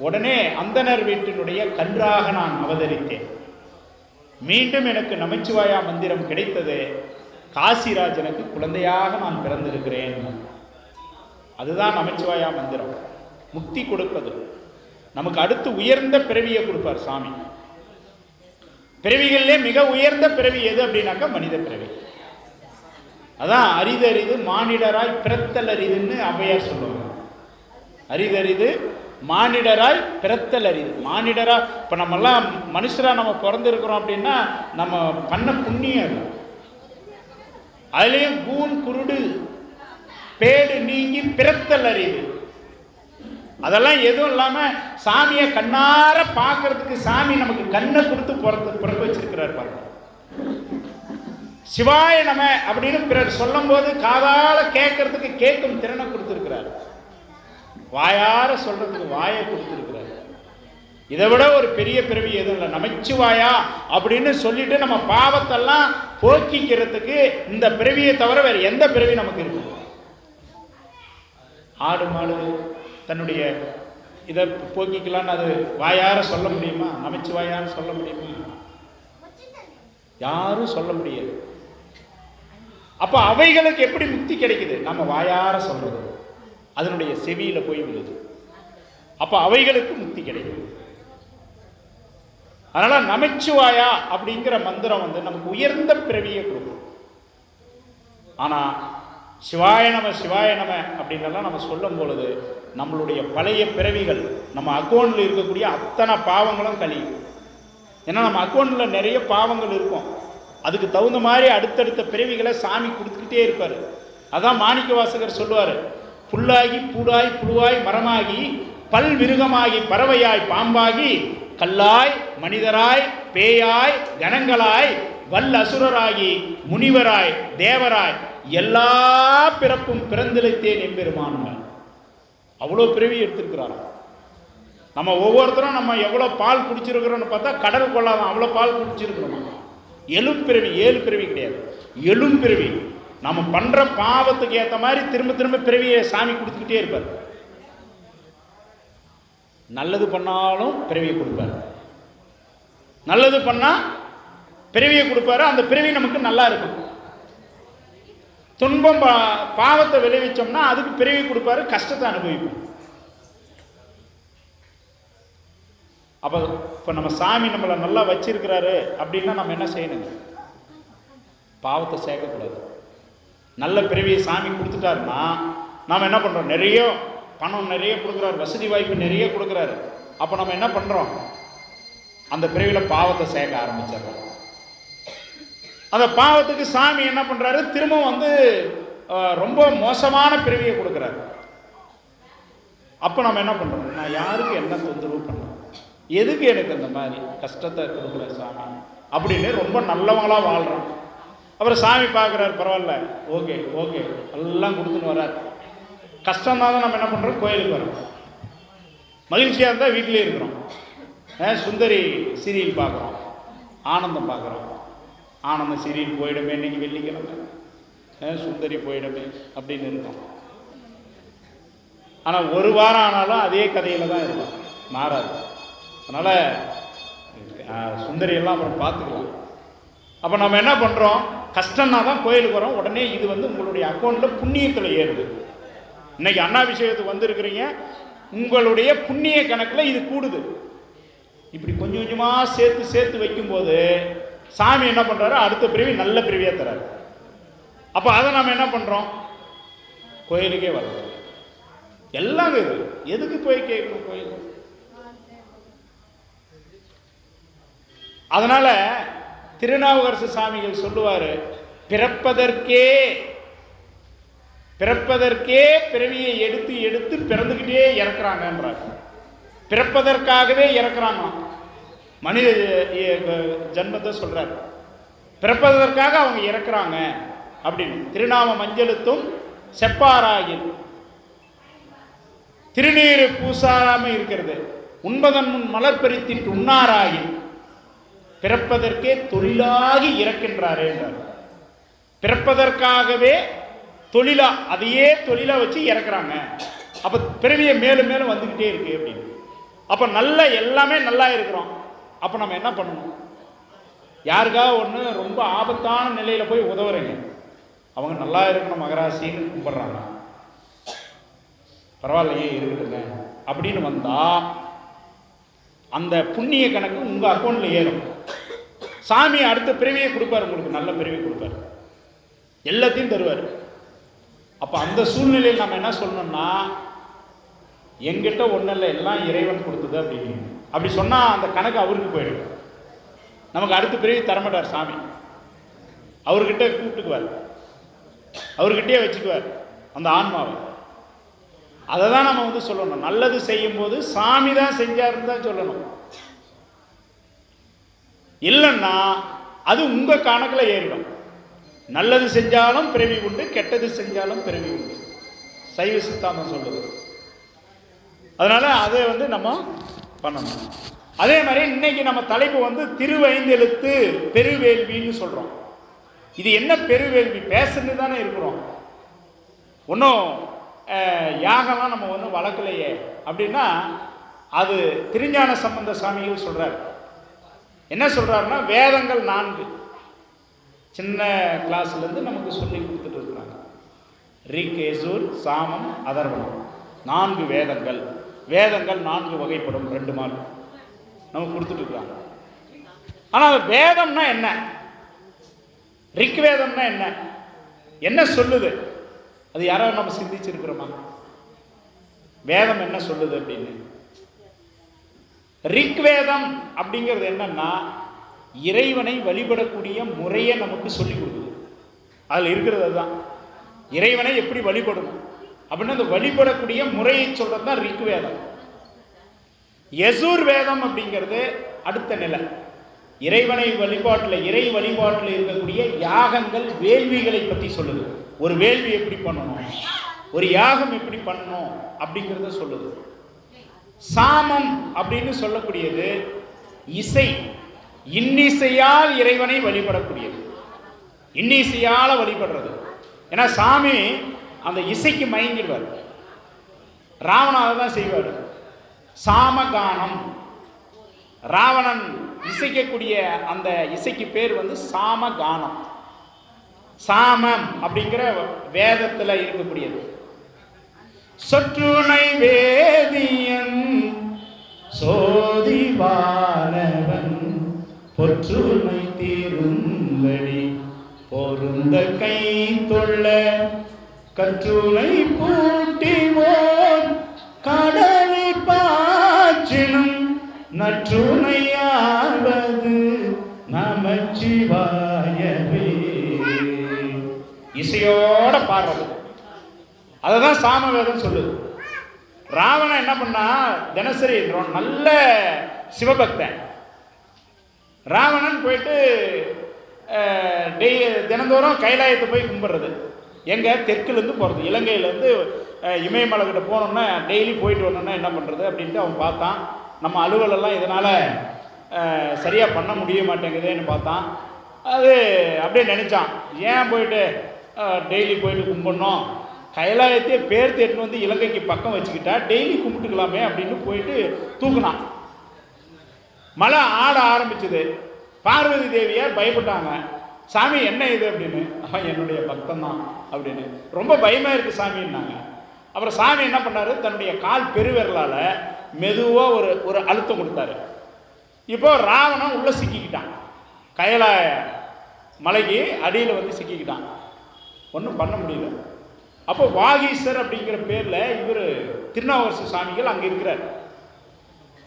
உடனே அந்தனர் வீட்டினுடைய கன்றாக நான் அவதரித்தேன். மீண்டும் எனக்கு நமச்சிவாயா மந்திரம் கிடைத்தது. காசிராஜனுக்கு குழந்தையாக நான் பிறந்திருக்கிறேன். அதுதான் நமச்சிவாயா மந்திரம். முக்தி கொடுப்பது. நமக்கு அடுத்து உயர்ந்த பிறவியை கொடுப்பார் சாமி. பிறவிகளிலே மிக உயர்ந்த பிறவி எது அப்படின்னாக்கா மனித பிறவி. அதான் அரிதறிது மானிடராய் பிறத்தல் அரிதுன்னு ஔவையார் சொல்லுவாங்க. அரிதறிது மானிடராய் பிறத்தல் அரிது. மானிடரா இப்போ நம்மெல்லாம் மனுஷராக நம்ம பிறந்திருக்கிறோம் அப்படின்னா நம்ம பண்ண புண்ணியம் அது. அதுலேயும் கூன் குருடு பேடு நீங்கி பிறத்தல் அறிவு, அதெல்லாம் எதுவும் இல்லாமல் சாமியை கண்ணார பார்க்கறதுக்கு சாமி நமக்கு கண்ணை கொடுத்து பிறக்க வச்சிருக்கிறார் பாருங்க. சிவாய நம அப்படின்னு பிறர் சொல்லும் போது காதால கேட்கறதுக்கு கேட்கும் திறனை கொடுத்துருக்கிறார், வாயார சொல்றதுக்கு வாயை கொடுத்துருக்கிறார். இதை விட ஒரு பெரிய பிறவி எதுவும் இல்லை. நமச்சிவாயா அப்படின்னு சொல்லிட்டு நம்ம பாவத்தெல்லாம் போக்கிக்கிறதுக்கு இந்த பிறவியை தவிர வேற எந்த பிறவி நமக்கு இருக்கு? ஆடு மாடு தன்னுடைய இதை போக்கிக்கலான்னு அது வாயார சொல்ல முடியுமா? நமச்சிவாயான்னு சொல்ல முடியுமா? யாரும் சொல்ல முடியாது. அப்ப அவைகளுக்கு எப்படி முக்தி கிடைக்குது? நம்ம வாயார சொல்றது அதனுடைய செவியில போய் விடுது. அப்ப அவைகளுக்கு முக்தி கிடைக்குது. அதனால நமச்சிவாயா அப்படிங்கிற மந்திரம் நமக்கு உயர்ந்த பிறவியை கொடுக்கும். ஆனா சிவாய நம சிவாய நம அப்படின்னெல்லாம் நம்ம சொல்லும் பொழுது நம்மளுடைய பழைய பிறவிகள், நம்ம அக்கௌண்ட்ல இருக்கக்கூடிய அத்தனை பாவங்களும் கழியும். ஏன்னா நம்ம அக்கௌண்ட்ல நிறைய பாவங்கள் இருக்கும். அதுக்கு தகுந்த மாதிரி அடுத்தடுத்த பிறவிகளை சாமி கொடுத்துக்கிட்டே இருப்பார். அதான் மாணிக்க வாசகர் சொல்லுவார், புல்லாகி பூடாய் புழுவாய் மரமாகி பல் விருகமாகி பறவையாய் பாம்பாகி கல்லாய் மனிதராய் பேயாய் கணங்களாய் வல் அசுரராகி முனிவராய் தேவராய் எல்லா பிறப்பும் பிறந்திழைத்தேன் எம்பெருமானார். அவ்வளோ பிறவி எடுத்திருக்கிறார். நம்ம ஒவ்வொருத்தரும் நம்ம எவ்வளோ பால் குடிச்சிருக்கிறோன்னு பார்த்தா கடல் கொள்ளாதான் அவ்வளோ பால் குடிச்சிருக்கிறோம். எழும்பிறவி, 7 பிறவி கிடையாது, எழும்பிறவி. நம்ம பண்ற பாவத்துக்கு ஏற்ற மாதிரி திரும்ப திரும்ப பிறவியை சாமி கொடுத்துக்கிட்டே இருப்பார். நல்லது பண்ணாலும் பிறவியை கொடுப்பார், நல்லது பண்ணா பிறவியை கொடுப்பாரு. அந்த பிறவி நமக்கு நல்லா இருக்கும். துன்பம் பாவத்தை விளைவிச்சோம்னா அதுக்கு பிறவி கொடுப்பாரு, கஷ்டத்தை அனுபவிப்போம். அப்போ இப்போ நம்ம சாமி நம்மளை நல்லா வச்சிருக்கிறாரு அப்படின்னா நம்ம என்ன செய்யணுங்க? பாவத்தை சேர்க்கக்கூடாது. நல்ல பிறவியை சாமி கொடுத்துட்டாருன்னா நாம் என்ன பண்ணுறோம்? நிறைய பணம் நிறைய கொடுக்குறாரு, வசதி வாய்ப்பு நிறைய கொடுக்குறாரு. அப்போ நம்ம என்ன பண்ணுறோம்? அந்த பிறவியில் பாவத்தை சேர்க்க ஆரம்பிச்சிடுறோம். அந்த பாவத்துக்கு சாமி என்ன பண்ணுறாரு? திரும்ப ரொம்ப மோசமான பிறவியை கொடுக்குறாரு. அப்போ நம்ம என்ன பண்ணுறோம்? நான் யாருக்கு என்ன தொந்தரவு பண்ணுறோம்? எதுக்கு எனக்கு இந்த மாதிரி கஷ்டத்தை கொடுக்கல சாமி அப்படின்னு ரொம்ப நல்லவங்களாக வாழ்கிறோம். அப்புறம் சாமி பார்க்குறாரு, பரவாயில்ல, ஓகே ஓகே எல்லாம் கொடுத்துன்னு வர்றார். கஷ்டம்தான் தான் நம்ம என்ன பண்ணுறோம்? கோயிலுக்கு வரோம். மகிழ்ச்சியாக இருந்தால் வீட்டிலே இருக்கிறோம். சுந்தரி சீரியல் பார்க்குறோம், ஆனந்தம் பார்க்குறோம். ஆனந்தம் சீரியல் போயிடுமே, இன்னைக்கு வெள்ளிக்கிழமை சுந்தரி போயிடுமே அப்படின்னு இருக்கோம். ஆனால் ஒரு வாரம் ஆனாலும் அதே கதையில் தான் இருக்கும், மாறாது. அதனால் சுந்தரியெல்லாம் அப்புறம் பார்த்துக்கலாம். அப்போ நம்ம என்ன பண்ணுறோம்? கஷ்டம்னா தான் கோயிலுக்கு வரோம். உடனே இது உங்களுடைய அக்கௌண்ட்டில் புண்ணியத்தில் ஏறுது. இன்னைக்கு அண்ணாபிஷேகத்துக்கு வந்திருக்கிறீங்க, உங்களுடைய புண்ணிய கணக்கில் இது கூடுது. இப்படி கொஞ்சம் கொஞ்சமாக சேர்த்து சேர்த்து வைக்கும்போது சாமி என்ன பண்ணுறாரு? அடுத்த பிரிவி நல்ல பிரிவியாக தராரு. அப்போ அதை நம்ம என்ன பண்ணுறோம்? கோயிலுக்கே வர்றது எல்லாம் இது. எதுக்கு போய் கேட்கணும் கோயில்? அதனால திருநாவுக்கரசு சாமிகள் சொல்லுவார், பிறப்பதற்கே பிறவியை எடுத்து எடுத்து பிறந்துக்கிட்டே இறக்குறாங்கன்றார். பிறப்பதற்காகவே இறக்குறாங்க. மனித ஜன்மத்தை சொல்றார், பிறப்பதற்காக அவங்க இறக்குறாங்க அப்படின்னு. திருநாம மஞ்சளுத்தும் செப்பாராயில் திருநீர் பூசாராம இருக்கிறது, உண்பதன் முன் மலர் பறித்திட்டு உண்ணாராயில் பிறப்பதற்கே தொழிலாகி இறக்கின்றாரே என்றார். பிறப்பதற்காகவே தொழிலா, அதையே தொழிலா வச்சு இறக்குறாங்க. அப்ப பிறவியை மேலும் மேலும் வந்துகிட்டே இருக்கு அப்படின்னு. அப்ப நல்ல எல்லாமே நல்லா இருக்கிறோம். அப்ப நம்ம என்ன பண்ணணும்? யாருக்காக ஒன்று ரொம்ப ஆபத்தான நிலையில போய் உதவுறீங்க, அவங்க நல்லா இருக்கணும் மகராசின்னு கும்பிட்றாங்க, பரவாயில்லையே இருக்கட்டுங்க அப்படின்னு வந்தா அந்த புண்ணிய கணக்கு உங்க அக்கௌண்ட்ல ஏறும். சாமி அடுத்த பிறவியை கொடுப்பாரு, உங்களுக்கு நல்ல பிறவி கொடுப்பாரு, எல்லாத்தையும் தருவார். அப்ப அந்த சூழ்நிலையில் நம்ம என்ன சொல்லணும்னா, எங்கிட்ட ஒன்றும் இல்லை, எல்லாம் இறைவன் கொடுத்தது அப்படின்னு. அப்படி சொன்னா அந்த கணக்கு அவருக்கு போயிடும். நமக்கு அடுத்த பிறவி தரமாட்டார் சாமி, அவர்கிட்ட கூப்பிட்டுக்குவார். அவர்கிட்டயே வச்சுக்குவார் அந்த ஆன்மாவை. அதை தான் நம்ம வந்து சொல்லணும். நல்லது செய்யும் போது சாமி தான் செஞ்சாருன்னு தான் சொல்லணும். இல்லைன்னா அது உங்க கணக்கில் ஏறிடும். நல்லது செஞ்சாலும் பிறவி உண்டு, கெட்டது செஞ்சாலும் பிறவி உண்டு, சைவ சித்தாந்தம் சொல்லுது. அதனால அதை வந்து நம்ம பண்ணணும். அதே மாதிரி இன்னைக்கு நம்ம தலைப்பு வந்து திருவைந்தெழுத்து பெருவேள்வின்னு சொல்றோம். இது என்ன பெருவேள்வி? பேசுறது தானே இருக்கிறோம், ஒன்றும் யாகம்லாம் நம்ம ஒன்றும் வளர்க்கலையே அப்படின்னா, அது திருஞான சம்பந்த சுவாமிகள் சொல்றார். என்ன சொல்றாருன்னா, வேதங்கள் 4 சின்ன கிளாஸ்லேருந்து நமக்கு சொல்லி கொடுத்துட்டு இருக்கிறாங்க. ரிக், யஜுர், சாமம், அதர்வணம் 4 வேதங்கள். வேதங்கள் 4 வகைப்படும், 2 மார்க் நமக்கு கொடுத்துட்டு இருக்காங்க. ஆனால் வேதம்னா என்ன? ரிக் வேதம்னா என்ன? என்ன சொல்லுது? அது யாராவது நம்ம சிந்திச்சிருக்கிறோமா? வேதம் என்ன சொல்லுது அப்படின்னு? ரிக் வேதம் அப்படிங்கிறது என்னன்னா, இறைவனை வழிபடக்கூடிய முறையை நமக்கு சொல்லிக் கொடுக்குது. அதில் இருக்கிறது அதுதான், இறைவனை எப்படி வழிபடணும் அப்படின்னு அந்த வழிபடக்கூடிய முறையை சொல்றது தான் ரிக் வேதம். யஜுர் வேதம் அப்படிங்கிறது அடுத்த நிலை. இறைவனை வழிபாட்டில், இறை வழிபாட்டில் இருக்கக்கூடிய யாகங்கள், வேள்விகளை பற்றி சொல்லுது. ஒரு வேள்வி எப்படி பண்ணணும், ஒரு யாகம் எப்படி பண்ணணும் அப்படிங்கிறத சொல்லுது. சாமம் அப்படின்னு சொல்லக்கூடியது இசை, இன்னிசையால் இறைவனை வழிபடக்கூடியது, இன்னிசையால வழிபடுறது. ஏன்னா சாமி அந்த இசைக்கு மயங்கிடுவார். ராவணன் அதை தான் செய்வார், சாமகானம். ராவணன் இசைக்கக்கூடிய அந்த இசைக்கு பேர் வந்து சாமகானம். சாமம் அப்படிங்கிற வேதத்தில் இருக்கக்கூடியது. சொற்றுணை வேதியன் சோதிவானவன் பொற்றுணை தீருந்தடி பொருந்த கை தொள்ள கற்றுணை பூட்டிவோர் கடலை பாற்றினும் நற்றுணையாவது நமச்சிவாயவே. இசையோட பாடுறது, அதுதான் சாமவேதம் சொல்லுது. ராவணன் என்ன பண்ணா, தினசரி நல்ல சிவபக்தன் ராவணன் போயிட்டு தினந்தோறும் கைலாயத்தை போய் கும்பிட்றது. எங்கே? தெற்குலேருந்து போகிறது, இலங்கையிலேருந்து இமயமலைக்கிட்ட போனோம்னா டெய்லி போயிட்டு வரணும்னா என்ன பண்ணுறது அப்படின்ட்டு அவன் பார்த்தான். நம்ம அலுவலெல்லாம் இதனால் சரியாக பண்ண முடிய மாட்டேங்குதுன்னு பார்த்தான். அது அப்படியே நினச்சான், ஏன் போயிட்டு டெய்லி போயிட்டு கும்பிடணும், கைலாயத்தையே பேர் தேட்டு வந்து இலங்கைக்கு பக்கம் வச்சுக்கிட்டா டெய்லி கும்பிட்டுக்கலாமே அப்படின்னு போயிட்டு தூக்குனான். மழை ஆட ஆரம்பிச்சது. பார்வதி தேவியார் பயப்பட்டாங்க. சாமி என்ன இது அப்படின்னு. என்னுடைய பக்தன் தான் அப்படின்னு. ரொம்ப பயமாக இருக்குது சாமின்னாங்க. அப்புறம் சாமி என்ன பண்ணார், தன்னுடைய கால் பெருவிரலால் மெதுவாக ஒரு அழுத்தம் கொடுத்தாரு. இப்போ ராவணன் உள்ளே சிக்கிக்கிட்டான், கைலாய மலைக்கு அடியில் வந்து சிக்கிக்கிட்டான், ஒன்றும் பண்ண முடியல. அப்போ வாகீசர் அப்படிங்கிற பேரில் இவர் திருநாவுக்கரசு சாமிகள் அங்கே இருக்கிறார்.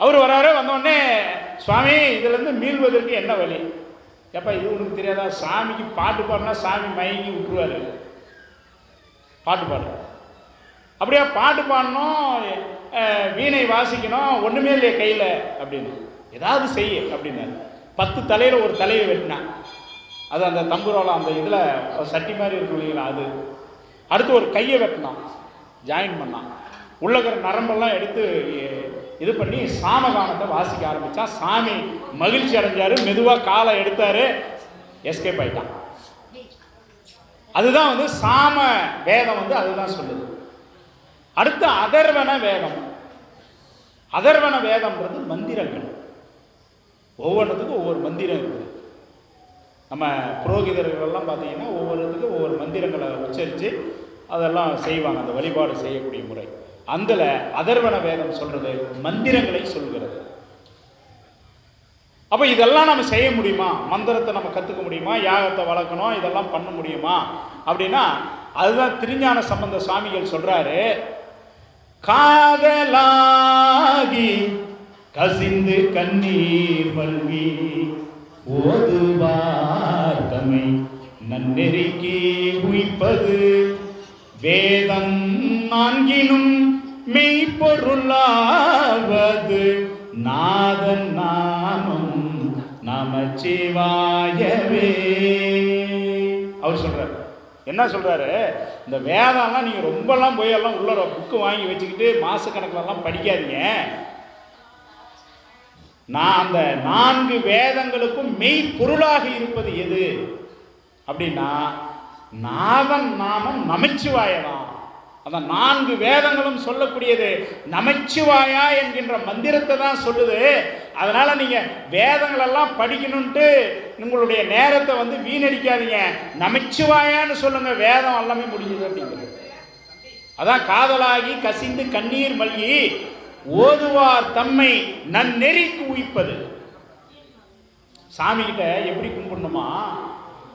அவர் வராரு. வந்தோடனே, சுவாமி இதிலேருந்து மீள்வதற்கு என்ன வழி? எப்போ இது உனக்கு தெரியாதா? சாமிக்கு பாட்டு பாடினா சாமி மயங்கி விட்டுருவார். பாட்டு பாடு, அப்படியே பாட்டு பாடணும், வீணை வாசிக்கணும், ஒன்றுமே இல்லையே கையில் அப்படின்னு. ஏதாவது செய்ய அப்படின்னாரு. 10 தலையில் ஒரு தலையை வெட்டினான். அது அந்த தம்புரோலாம் அந்த இதில் சட்டி மாதிரி இருக்கும் இல்லைங்களா, அது. அடுத்து ஒரு கையை வெட்டினான், ஜாயின் பண்ணான். உள்ளக்கிற நரம்பெல்லாம் எடுத்து இது பண்ணி சாமகானத்தை வாசிக்க ஆரம்பித்தான். சாமி மகிழ்ச்சி அடைஞ்சார், மெதுவாக காலை எடுத்தார், எஸ்கேப் ஆயிட்டான். அதுதான் வந்து சாம வேதம் வந்து அதுதான் சொல்லுது. அடுத்து அதர்வன வேதம். அதர்வன வேதம்ன்றது மந்திரங்கள். ஒவ்வொன்றுத்துக்கும் ஒவ்வொரு மந்திரம் இருக்குது. நம்ம புரோகிதர்கள்லாம் பார்த்தீங்கன்னா ஒவ்வொருத்துக்கும் ஒவ்வொரு மந்திரங்களை உச்சரித்து அதெல்லாம் செய்வாங்க, அந்த வழிபாடு செய்யக்கூடிய முறை. அதில் அதர்வன வேதம் சொல்கிறது மந்திரங்களை சொல்கிறது. அப்போ இதெல்லாம் நம்ம செய்ய முடியுமா? மந்திரத்தை நம்ம கற்றுக்க முடியுமா? யாகத்தை வளர்க்கணும், இதெல்லாம் பண்ண முடியுமா அப்படின்னா, அதுதான் திருஞான சம்பந்த சுவாமிகள் சொல்கிறாரு. காதலாகி கசிந்து கண்ணீர் மல்கி ஓதுவார் தம்மை நன்னெறிக்கு உய்ப்பது வேதம் நான்கினும் மெய்ப்பொருளாவது நாதன் நாமம் நமச்சிவாயவே. அவர் சொல்றாரு, என்ன சொல்றாரு, இந்த வேதம்லாம் நீங்க ரொம்பலாம் போய் எல்லாம் உள்ள புக்கு வாங்கி வச்சுக்கிட்டு மாசக்கணக்கிலலாம் படிக்காதீங்க. நான் அந்த 4 வேதங்களுக்கும் மெய்ப்பொருளாக இருப்பது எது அப்படின்னா நாதன் நாமம் நமச்சிவாயதான். அந்த 4 வேதங்களும் சொல்லக்கூடியது நமச்சிவாயா என்கின்ற மந்திரத்தை தான் சொல்லுது. அதனால நீங்க வேதங்கள் எல்லாம் படிக்கணும்ட்டு உங்களுடைய நேரத்தை வீணடிக்காதீங்க. நமச்சிவாயான்னு சொல்லுங்க, வேதம் எல்லாமே முடிஞ்சது அப்படிங்கிறது. அதான் காதலாகி கசிந்து கண்ணீர் மல்கி ஓதுவார் தம்மை நன்னெறிக்கு உய்ப்பது. சாமி கிட்ட எப்படி கும்பிடணுமா?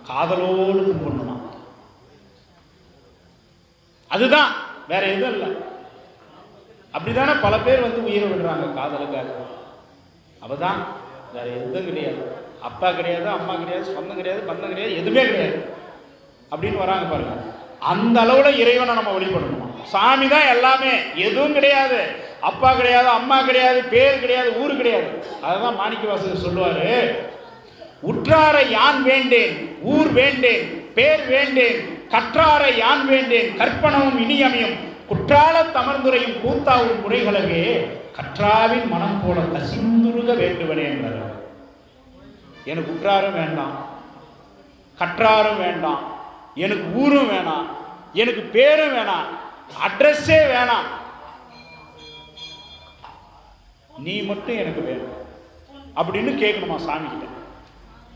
காதலோடு கும்பிடணுமா. அதுதான், வேற எதுவும் இல்லை. அப்படித்தானே பல பேர் உயிரை விடுறாங்க காதலுக்காக. அவதான், வேற எதுவும் கிடையாது. அப்பா கிடையாது, அம்மா கிடையாது, சொந்தம் கிடையாது, பந்தம் கிடையாது, எதுவுமே கிடையாது அப்படின்னு வராங்க பாருங்க. அந்த அளவுல இறைவனை நம்ம வழிபடணுமா? சாமி தான் எல்லாமே, எதுவும் கிடையாது. அப்பா கிடையாது, அம்மா கிடையாது, பேர் கிடையாது, ஊர் கிடையாது. அதுதான் மாணிக்கவாசகர் சொல்லுவாரு, உற்றாரை யான் வேண்டேன், ஊர் வேண்டேன், பேர் வேண்டேன், கற்றாரை யான் வேண்டேன், கற்பனவும் இனியமையும் குற்றால தமர்ந்துரையும் கூத்தாவும் முறைகளவே கற்றாவின் மனம் போல கசிந்துருக வேண்டுவனே என்றார். எனக்கு உற்றாரும் வேண்டாம், கற்றாரும் வேண்டாம், எனக்கு ஊரும் வேணாம், எனக்கு பேரும் வேணாம், அட்ரஸே வேணாம், நீ மட்டும் எனக்கு வேணும் அப்படின்னு கேட்கணுமா சாமி கிட்ட.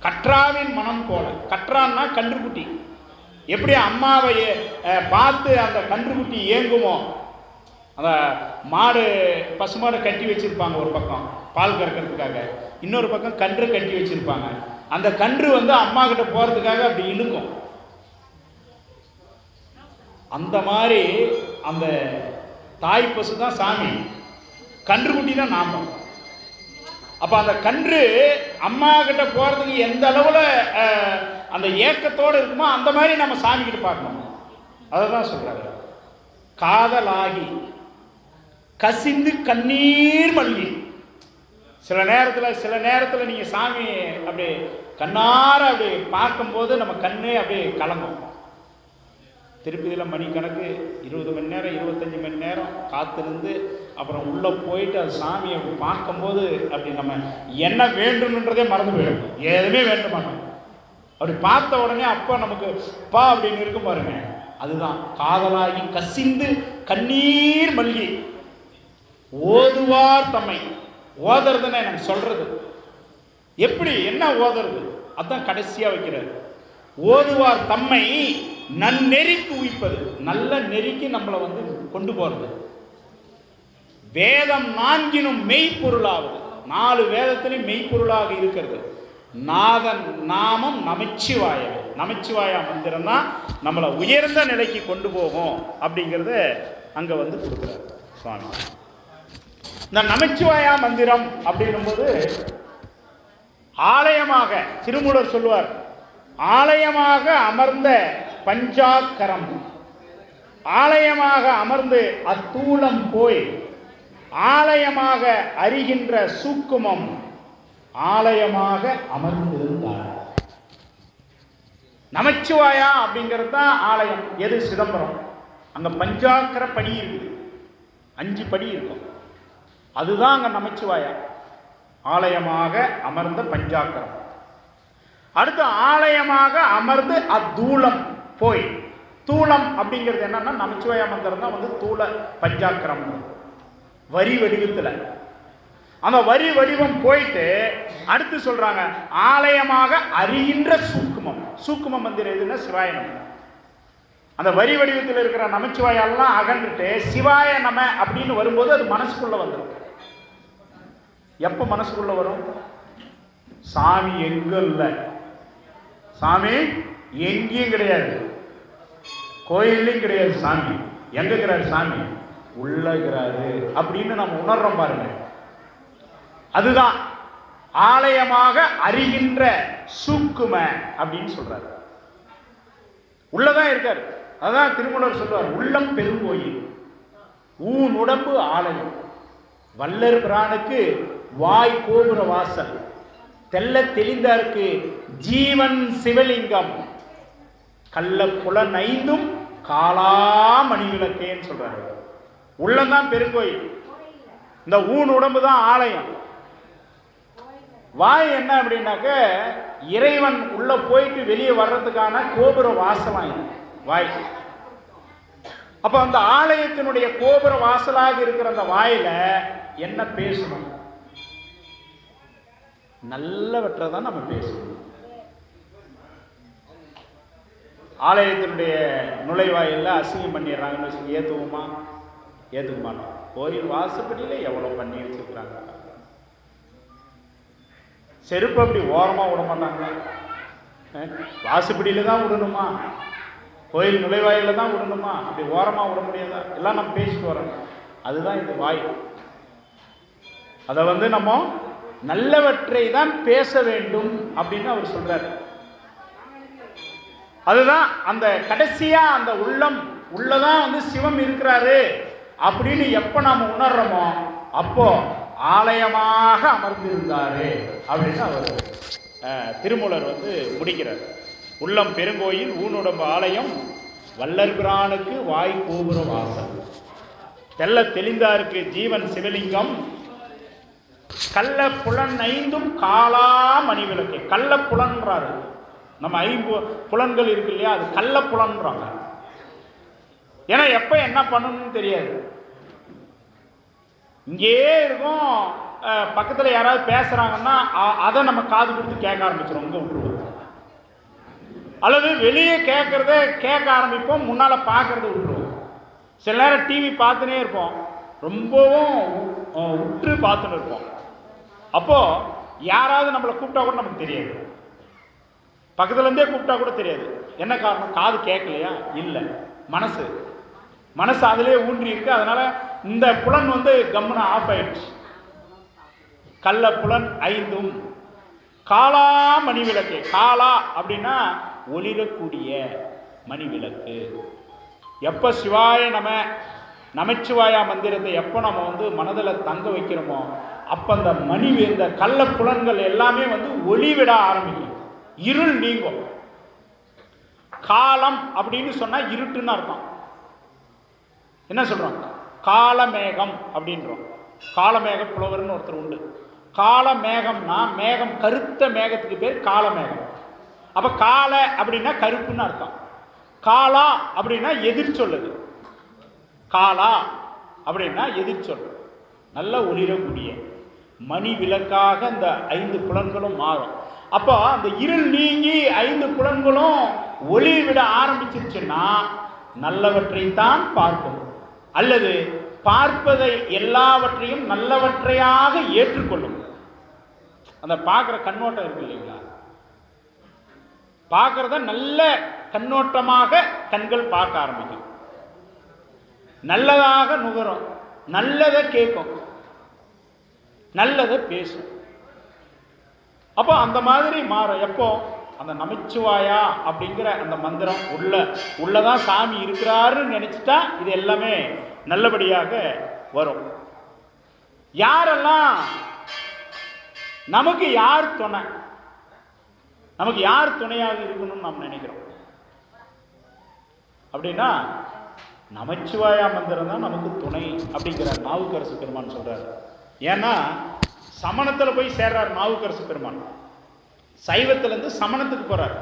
கற்றாவின் மனம் போல, கற்றான்னா கன்றுக்குட்டி. எப்படி அம்மாவை பார்த்து அந்த கன்றுக்குட்டி ஏங்குமோ, அந்த மாடு பசுமாடு கட்டி வச்சிருப்பாங்க, ஒரு பக்கம் பால் கறக்கிறதுக்காக, இன்னொரு பக்கம் கன்று கட்டி வச்சிருப்பாங்க. அந்த கன்று அம்மா கிட்ட போறதுக்காக அப்படி இழுக்கும். அந்த மாதிரி அந்த தாய் பசு தான் சாமி, கன்றுக்குட்டி தான் நாம. அப்ப அந்த கன்று அம்மா கிட்ட போறதுக்கு எந்த அளவுல அந்த ஏக்கத்தோடு இருக்குமோ அந்த மாதிரி நம்ம சாமி கிட்ட பார்க்கணும். அதான் சொல்றாரு, காதலாகி கசிந்து கண்ணீர் மல்கி. சில நேரத்தில் நீங்க சாமி அப்படி கண்ணார அப்படி பார்க்கும்போது நம்ம கண்ணே அப்படியே கலங்கும். திருப்பதியில் மணிக்கணக்கு 20 மணி நேரம் 25 மணி நேரம் காத்திருந்து அப்புறம் உள்ளே போயிட்டு அது சாமியை பார்க்கும்போது அப்படி நம்ம என்ன வேண்டும்ன்றதே மறந்து போயிடும், எதுவுமே வேண்டுமாட்டோம். அப்படி பார்த்த உடனே அப்பா நமக்கு பா அப்படின்னு இருக்கும் பாருங்க, அதுதான் காதலாகி கசிந்து கண்ணீர் மல்கி ஓதுவார் தம்மை. ஓதுறதுன்னு எனக்கு சொல்றது எப்படி, என்ன ஓதுறது, அதான் கடைசியாக வைக்கிறார். ஓதுவார் தம்மை நன்னெறிக்கு உய்ப்பது, நல்ல நெறிக்கு நம்மளை கொண்டு போறது. வேதம் நான்கினும் மெய்ப்பொருளாவது, 4 வேதத்திலும் மெய்ப்பொருளாக இருக்கிறது. நாதன் நாமம் நமச்சிவாயவே. நமச்சிவாயா மந்திரம் தான் நம்மளை உயர்ந்த நிலைக்கு கொண்டு போகும் அப்படிங்கிறத அங்கே கொடுக்குறாரு சுவாமி. இந்த நமச்சிவாயா மந்திரம் அப்படின்னும்போது ஆலயமாக திருமூலர் சொல்லுவார், ஆலயமாக அமர்ந்த பஞ்சாக்கரம், ஆலயமாக அமர்ந்து அத்தூலம் போய் ஆலயமாக அறிகின்ற சூக்குமம் ஆலயமாக அமர்ந்திருந்தார். நமச்சிவாயா அப்படிங்கிறது தான் ஆலயம். எது? சிதம்பரம். அங்க பஞ்சாக்கர படி இருக்குது, 5 படி இருக்கும். அதுதான் அங்க நமச்சிவாயா, ஆலயமாக அமர்ந்த பஞ்சாக்கரம். அடுத்து ஆலயமாக அமர்ந்து அத்தூலம் போய். தூளம் அப்படிங்கிறது என்னன்னா நமச்சிவாயா மந்திரம் தான் தூள பஞ்சாக்கரம், வரி வடிவத்தில். அந்த வரி வடிவம் போயிட்டு அடுத்து சொல்றாங்க ஆலயமாக அறிகின்ற சூக்குமம். சூக்கும மந்திரம் எதுன்னா சிவாய நம. அந்த வரி வடிவத்தில் இருக்கிற நமச்சிவாயெல்லாம் அகன்றுட்டு சிவாய நம அப்படின்னு வரும்போது அது மனசுக்குள்ள வந்துடும். எப்ப மனசுக்குள்ள வரும்? சாமி எங்க இல்லை, சாமி எங்கேயும் கிடையாது, கோயிலையும் கிடையாது. சாமி எங்க இருக்கிறாரு? சாமி உள்ள இருக்கிறாரு அப்படின்னு நம்ம உணர்றோம் பாருங்க. அதுதான் ஆலயமாக அறிகின்ற சூக்கும அப்படின்னு சொல்றாரு. உள்ளதான் இருக்காரு. அதான் திருமூலர் சொல்றார், உள்ளம் பெருங்கோயில் ஊன் உடம்பு ஆலயம், வல்லர் பிரானுக்கு வாய் கோபுர வாசல், தெல்ல தெளிந்தாருக்கு ஜீவன் சிவலிங்கம், கள்ள புலன் ஐந்தும் காலா மணி விளக்கேன்னு சொல்றாரு. உள்ளம்தான் பெருங்கோயில், இந்த ஊன் உடம்பு தான் ஆலயம். வாய் என்ன அப்படின்னாக்க இறைவன் உள்ள போயிட்டு வெளியே வர்றதுக்கான கோபுர வாசலாக வாய். அப்ப அந்த ஆலயத்தினுடைய கோபுர வாசலாக இருக்கிற அந்த வாயில என்ன பேசணும்? நல்லவற்றை தான் நம்ம பேசணும். ஆலயத்தினுடைய நுழைவாயில அசிங்கம் பண்ணிடுறாங்கன்னு சொல்லி ஏற்றுவோமா? ஏற்றுக்க மாட்டோம். கோயில் வாசப்படியில எவ்வளவு பண்ணி வச்சிருக்காங்க. செருப்பு அப்படி ஓரமா விட மாட்டாங்க. வாசப்படியில தான் விடணுமா? கோயில் நுழைவாயில தான் விடணுமா? அப்படி ஓரமா விட முடியாதா? எல்லாம் நம்ம பேசிட்டு வரோம். அதுதான் இது வாய். அதை நம்ம நல்லவற்றை தான் பேச வேண்டும் அப்படின்னு அவர் சொல்றாரு. அதுதான் அந்த கடைசியா அந்த உள்ளதான் சிவம் இருக்கிறாரு அப்படின்னு எப்ப நாம உணர்றோமோ அப்போ ஆலயமாக அமர்ந்திருந்தாரு அப்படின்னு அவர் திருமூலர் முடிக்கிறார். உள்ளம் பெருங்கோயில் ஊனுடம்பு ஆலயம், வல்லர் பிரானுக்கு வாய் கோபுர வாசல், தெல்ல தெளிந்தாருக்கு ஜீவன் சிவலிங்கம், கள்ள புலன் ஐந்தும் காலா மணி விளக்கு. கள்ள புலன்றாரு. நம்ம புலன்கள் இருக்கு இல்லையா, அது கள்ள புலன்றாங்க. ஏன்னா எப்ப என்ன பண்ணணும்னு தெரியாது. இங்கே இருக்கும், பக்கத்தில் யாராவது பேசுறாங்கன்னா அதை நம்ம காது கொடுத்து கேட்க ஆரம்பிச்சிடும், இங்கே விட்டுருவோம். அல்லது வெளியே கேட்கறத கேட்க ஆரம்பிப்போம், முன்னால பார்க்கறத விட்டுருவோம். சில நேரம் டிவி பார்த்துனே இருப்போம், ரொம்பவும் உற்று பார்த்துன்னு இருப்போம். அப்போ யாராவது நம்மளை கூப்பிட்டா கூட நமக்கு தெரியாது, பக்கத்துல இருந்தே கூப்பிட்டா கூட தெரியாது. என்ன காரணம்? காது கேட்கலையா? இல்லை, மனசு அதிலே ஊன்றி இருக்கு. அதனால இந்த புலன் கம்முன ஆஃப் ஆயிடுச்சு. கள்ள புலன் ஐந்தும் காலா மணி விளக்கு. காலா அப்படின்னா ஒளிரக்கூடிய மணி விளக்கு. எப்ப சிவாய நமச்சிவாயா மந்திரத்தை எப்ப நம்ம மனதில் தங்க வைக்கிறோமோ அப்ப அந்த இந்த கள்ள புலன்கள் எல்லாமே ஒளிவிட ஆரம்பிக்கும், இருள் நீங்கும். காலம் அப்படின்னு சொன்னா இருட்டுன்னு அர்த்தம். என்ன சொல்றோம்? காலமேகம் அப்படின்றோம். காலமேக புலவர்னு ஒருத்தர் உண்டு. காலமேகம்னா மேகம், கருத்த மேகத்துக்கு பேர் காலமேகம். அப்ப கால அப்படின்னா கருப்புன்னு அர்த்தம். காலா அப்படின்னா எதிர்ச்சொல்லுது. காலா அப்படின்னா எதிர்ச்சொல். நல்ல ஒளிரக்கூடிய மணி விளக்காக இந்த 5 புலன்களும் மாறும். அப்போ அந்த இருள் நீங்கி 5 புலன்களும் ஒளி விட ஆரம்பிச்சிருச்சுன்னா நல்லவற்றை தான் பார்க்கும், அல்லது பார்ப்பதை எல்லாவற்றையும் நல்லவற்றையாக ஏற்றுக்கொள்ளும். அந்த பார்க்குற கண்ணோட்டம் இருக்கு இல்லைங்களா, பார்க்கறத நல்ல கண்ணோட்டமாக கண்கள் பார்க்க ஆரம்பிக்கும், நல்லதாக நுகரும், நல்லதை கேட்கும், நல்லதை பேசும். அப்போ அந்த மாதிரி மாறும். எப்போ? அந்த நமச்சிவாயா அப்படிங்கிற அந்த மந்திரம் உள்ளதான் சாமி இருக்கிறாருன்னு நினைச்சிட்டா இது எல்லாமே நல்லபடியாக வரும். யாரெல்லாம் நமக்கு யார் துணை, நமக்கு யார் துணையாக இருக்கணும்னு நாம் நினைக்கிறோம் அப்படின்னா நமச்சிவாயா மந்திரம் தான் நமக்கு துணை அப்படிங்கிற நாவுக்கரசு பெருமான் சொல்றாரு. ஏன்னா சமணத்தில் போய் சேர்றார் நாவுக்கரசு பெருமான், சைவத்திலிருந்து சமணத்துக்கு போறார்.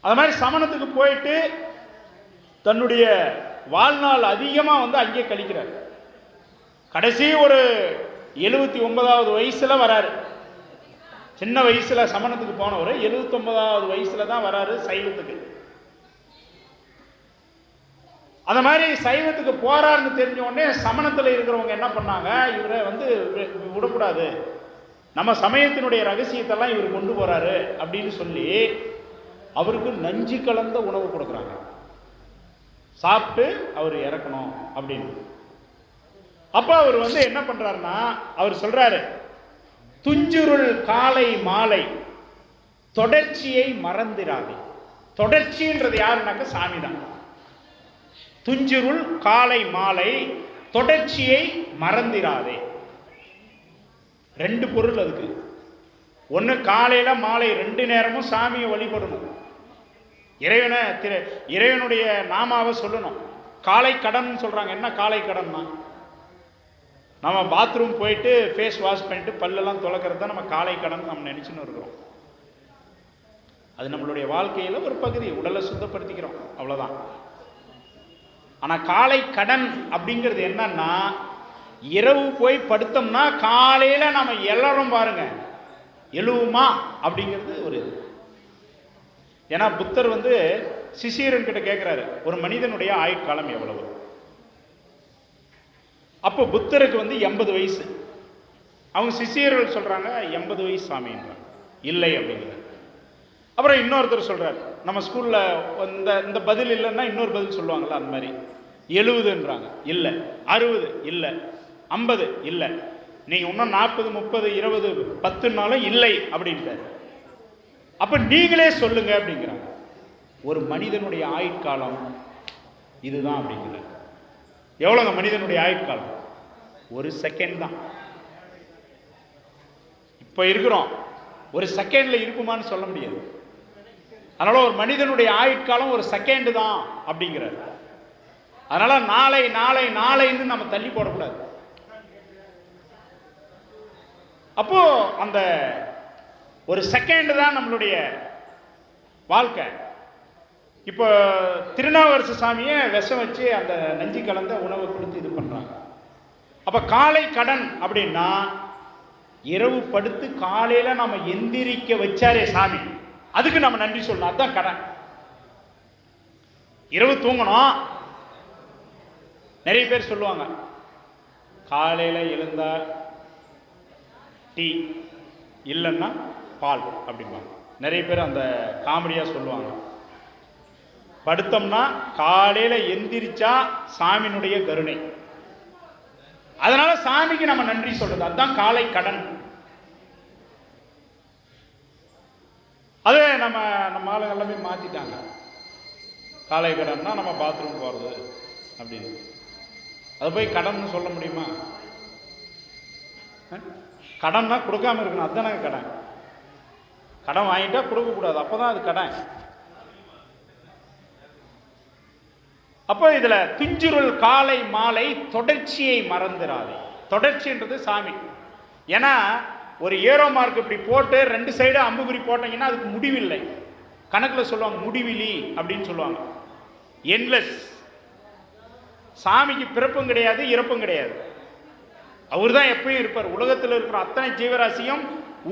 அது மாதிரி சமணத்துக்கு போயிட்டு தன்னுடைய வாழ்நாள் அதிகமாக அங்கே கழிக்கிறார். கடைசி ஒரு 79வது வயசுல வராரு. சின்ன வயசுல சமணத்துக்கு போனவர் 79வது வயசுல தான் வராரு சைவத்துக்கு. அந்த மாதிரி சைவத்துக்கு போறாருன்னு தெரிஞ்ச உடனே சமணத்தில் இருக்கிறவங்க என்ன பண்ணாங்க, இவரை விடக்கூடாது, நம்ம சமயத்தினுடைய ரகசியத்தெல்லாம் இவர் கொண்டு போறாரு அப்படின்னு சொல்லி அவருக்கு நஞ்சு கலந்த உணவு கொடுக்குறாங்க. சாப்பிட்டு அவர் இறக்கணும் அப்படின்னு. அப்ப அவர் என்ன பண்றாருன்னா, அவர் சொல்றாரு, துஞ்சுருள் காலை மாலை தொடர்ச்சியை மறந்திராதே. தொடர்ச்சின்றது யாருனாக்க சாமி தான். துஞ்சிருள் காலை மாலை தொடர்ச்சியை மறந்திராதே. ரெண்டு பொருள் அதுக்கு. ஒன்று, காலையில மாலை 2 நேரமும் சாமியை வழிபடணும், இறைவனுடைய நாமாவை சொல்லணும். காலை கடன் சொல்றாங்க. என்ன காலை கடன்னா, நம்ம பாத்ரூம் போயிட்டு ஃபேஸ் வாஷ் பண்ணிட்டு பல்லெல்லாம் துளக்கிறது தான் நம்ம காலை கடன் நம்ம நினைச்சுன்னு இருக்கிறோம். அது நம்மளுடைய வாழ்க்கையில ஒரு பகுதி, உடலை சுத்தப்படுத்திக்கிறோம், அவ்வளவுதான். ஆனா காலை கடன் அப்படிங்கிறது என்னன்னா, இரவு போய் படுத்தோம்னா காலையில நம்ம எல்லாரும் பாருங்க எழுவுமா அப்படிங்கிறது ஒரு இது. ஏன்னா புத்தர் சிஷியரன் கிட்ட கேட்கிறாரு, ஒரு மனிதனுடைய ஆயுட்காலம் எவ்வளவு? அப்போ புத்தருக்கு 80 வயசு. அவங்க சிஷியர்கள் சொல்றாங்க 80 வயசு சாமின்றாங்க. இல்லை அப்படிங்கிறார். அப்புறம் இன்னொருத்தர் சொல்றாரு, நம்ம ஸ்கூல்ல இந்த பதில் இல்லைன்னா இன்னொரு பதில் சொல்லுவாங்கல்ல, அந்த மாதிரி 70ன்றாங்க. இல்லை. 60 இல்லை. 50 இல்லை. நீங்க இன்னும் 40 30 20 10னாலும் இல்லை அப்படின்ட்டாரு. அப்ப நீங்களே சொல்லுங்க அப்படிங்கிறாங்க. ஒரு மனிதனுடைய ஆயுட்காலம் இதுதான் அப்படிங்கிறார். எவ்வளவுங்க மனிதனுடைய ஆயுட்காலம்? ஒரு செகண்ட் தான். இப்ப இருக்கிறோம், ஒரு செகண்ட்ல இருக்குமான்னு சொல்ல முடியாது. அதனால ஒரு மனிதனுடைய ஆயுட்காலம் ஒரு செகண்ட் தான் அப்படிங்கிறார். அதனால நாளை நாளை நாளைன்னு நம்ம தள்ளி போடக்கூடாது. அப்போ அந்த ஒரு செகண்ட் தான் நம்மளுடைய வாழ்க்கை. இப்போ திருநாவுக்கரசு சாமியை விஷம் வச்சு அந்த நஞ்சு கலந்த உணவை கொடுத்து இது பண்றாங்க. அப்ப காலை கடன் அப்படின்னா, இரவு படுத்து காலையில நம்ம எந்திரிக்க வச்சாரே சாமி, அதுக்கு நம்ம நன்றி சொல்லணும். அதுதான் கடன். இரவு தூங்கணும். நிறைய பேர் சொல்லுவாங்க, காலையில எழுந்தா டீ இல்லைன்னா பால் அப்படிம்பாங்க. நிறைய பேர் அந்த காமெடியா சொல்லுவாங்க. படுத்தோம்னா காலையில எந்திரிச்சா சாமியினுடைய கருணை. அதனால சாமிக்கு நம்ம நன்றி சொல்றது, அதுதான் காலை கடன். அது நம்ம ஆளுங்க எல்லாமே மாத்திட்டாங்க. காலை கடன்னா நம்ம பாத்ரூம் போறது அப்படின்னு. அதை போய் கடன் சொல்ல முடியுமா? கடன்னா கொடுக்காம இருக்கணும், அதுதானே கடன். கடன் வாங்கிட்டா கொடுக்க கூடாது, அப்பதான் அது கடன். அப்போ இதுல துஞ்சிருள் காலை மாலை தொடர்ச்சியை மறந்துடாதே. தொடர்ச்சின்றது சாமி. ஏன்னா ஒரு ஏரோ மார்க் இப்படி போட்டு 2 சைடு அம்புகுறி போட்டீங்கன்னா அதுக்கு முடிவில்லை. கணக்குல சொல்லுவாங்க முடிவிலி அப்படின்னு சொல்லுவாங்க. என்லெஸ். சாமிக்கு பிறப்பும் கிடையாது, இறப்பும் கிடையாது. அவர் தான் எப்பயும் இருப்பார். உலகத்தில் இருக்கிற அத்தனை ஜீவராசியும்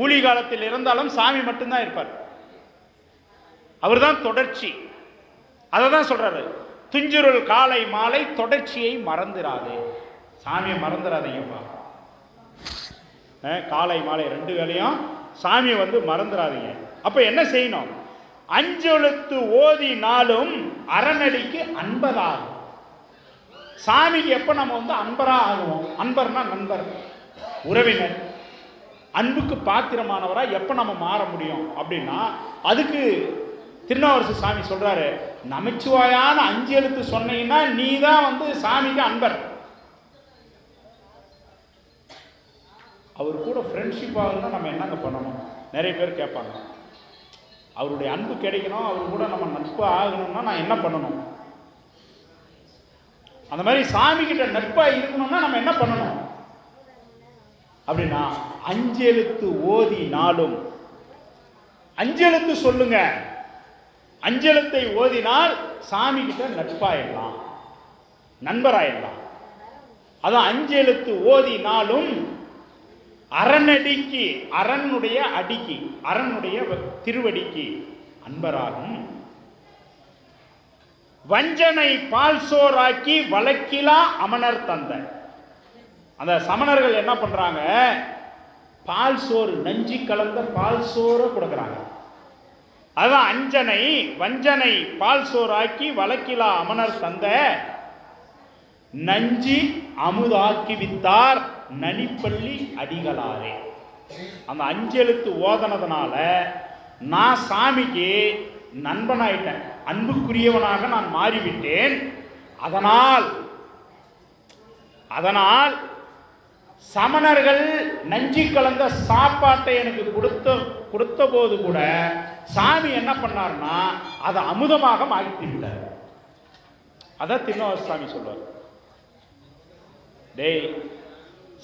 ஊழி காலத்தில் இருந்தாலும் சாமி மட்டும்தான் இருப்பார். அவர் தான் தொடர்ச்சி. அதை தான் சொல்றாரு, துஞ்சிருள் காலை மாலை தொடர்ச்சியை மறந்துடாதே. சாமியை மறந்துடாதீங்கப்பா. காலை மாலை 2 வேளையும் சாமியை மறந்துடாதீங்க. அப்ப என்ன செய்யணும்? 5 எழுத்து ஓதினாலும் அறநடிக்கு அன்பராகும். சாமிக்கு எப்ப நம்ம அன்பரா ஆகுவோம்? அன்பர்னா நண்பர், உறவினர், அன்புக்கு பாத்திரமானவரா எப்ப நம்ம மாற முடியும் அப்படின்னா, அதுக்கு திருநாவுக்கரசு சாமி சொல்றாரு, நமச்சிவாயான 5 எழுத்து சொன்னீங்கன்னா நீ தான் சாமிக்கு அன்பர். அவர் கூட ஃப்ரெண்ட்ஷிப் ஆகணும்னா நம்ம என்னங்க பண்ணணும்? நிறைய பேர் கேட்பாங்க, அவருடைய அன்பு கிடைக்கணும், அவர் கூட நம்ம நட்பு ஆகணும்னா நான் என்ன பண்ணணும்? அந்த மாதிரி சாமி கிட்ட நட்பா இருக்கணும்னா நம்ம என்ன பண்ணணும் அப்படின்னா, 5 எழுத்து ஓதினாலும், 5 எழுத்து சொல்லுங்க. 5 எழுத்தை ஓதினால் சாமி கிட்ட நட்பாயிடலாம், நண்பராயிடலாம். அதான் 5 எழுத்து ஓதினாலும் அரணடிக்கு, அரணுடைய அடிக்கு, அரணுடைய திருவடிக்கு அன்பராகும். வஞ்சனை பால் சோறாக்கி வழக்கிலா அமனர் தந்த. அந்த சமணர்கள் என்ன பண்றாங்க? பால் சோறு, நஞ்சி கலந்த பால் சோறு கொடுக்குறாங்க. அதான் அஞ்சனை வஞ்சனை பால் சோறாக்கி வழக்கிலா அமனர் தந்த நஞ்சி அமுதாக்கி வித்தார் நனிப்பள்ளி அடிகளாரே. அந்த 5 எழுத்து ஓதனதுனால நான் சாமிக்கு நண்பனாயிட்டேன், அன்புக்குரியவனாக நான் மாறிவிட்டேன். அதனால் அதனால் சமணர்கள் நஞ்சு கலந்த சாப்பாட்டை எனக்கு கொடுத்த போது கூட சாமி என்ன பண்ணார்னா அதை அமுதமாக மாற்றிவிட்டார். அதான் திருநாவுக்கரசு சாமி சொல்வார், டேய்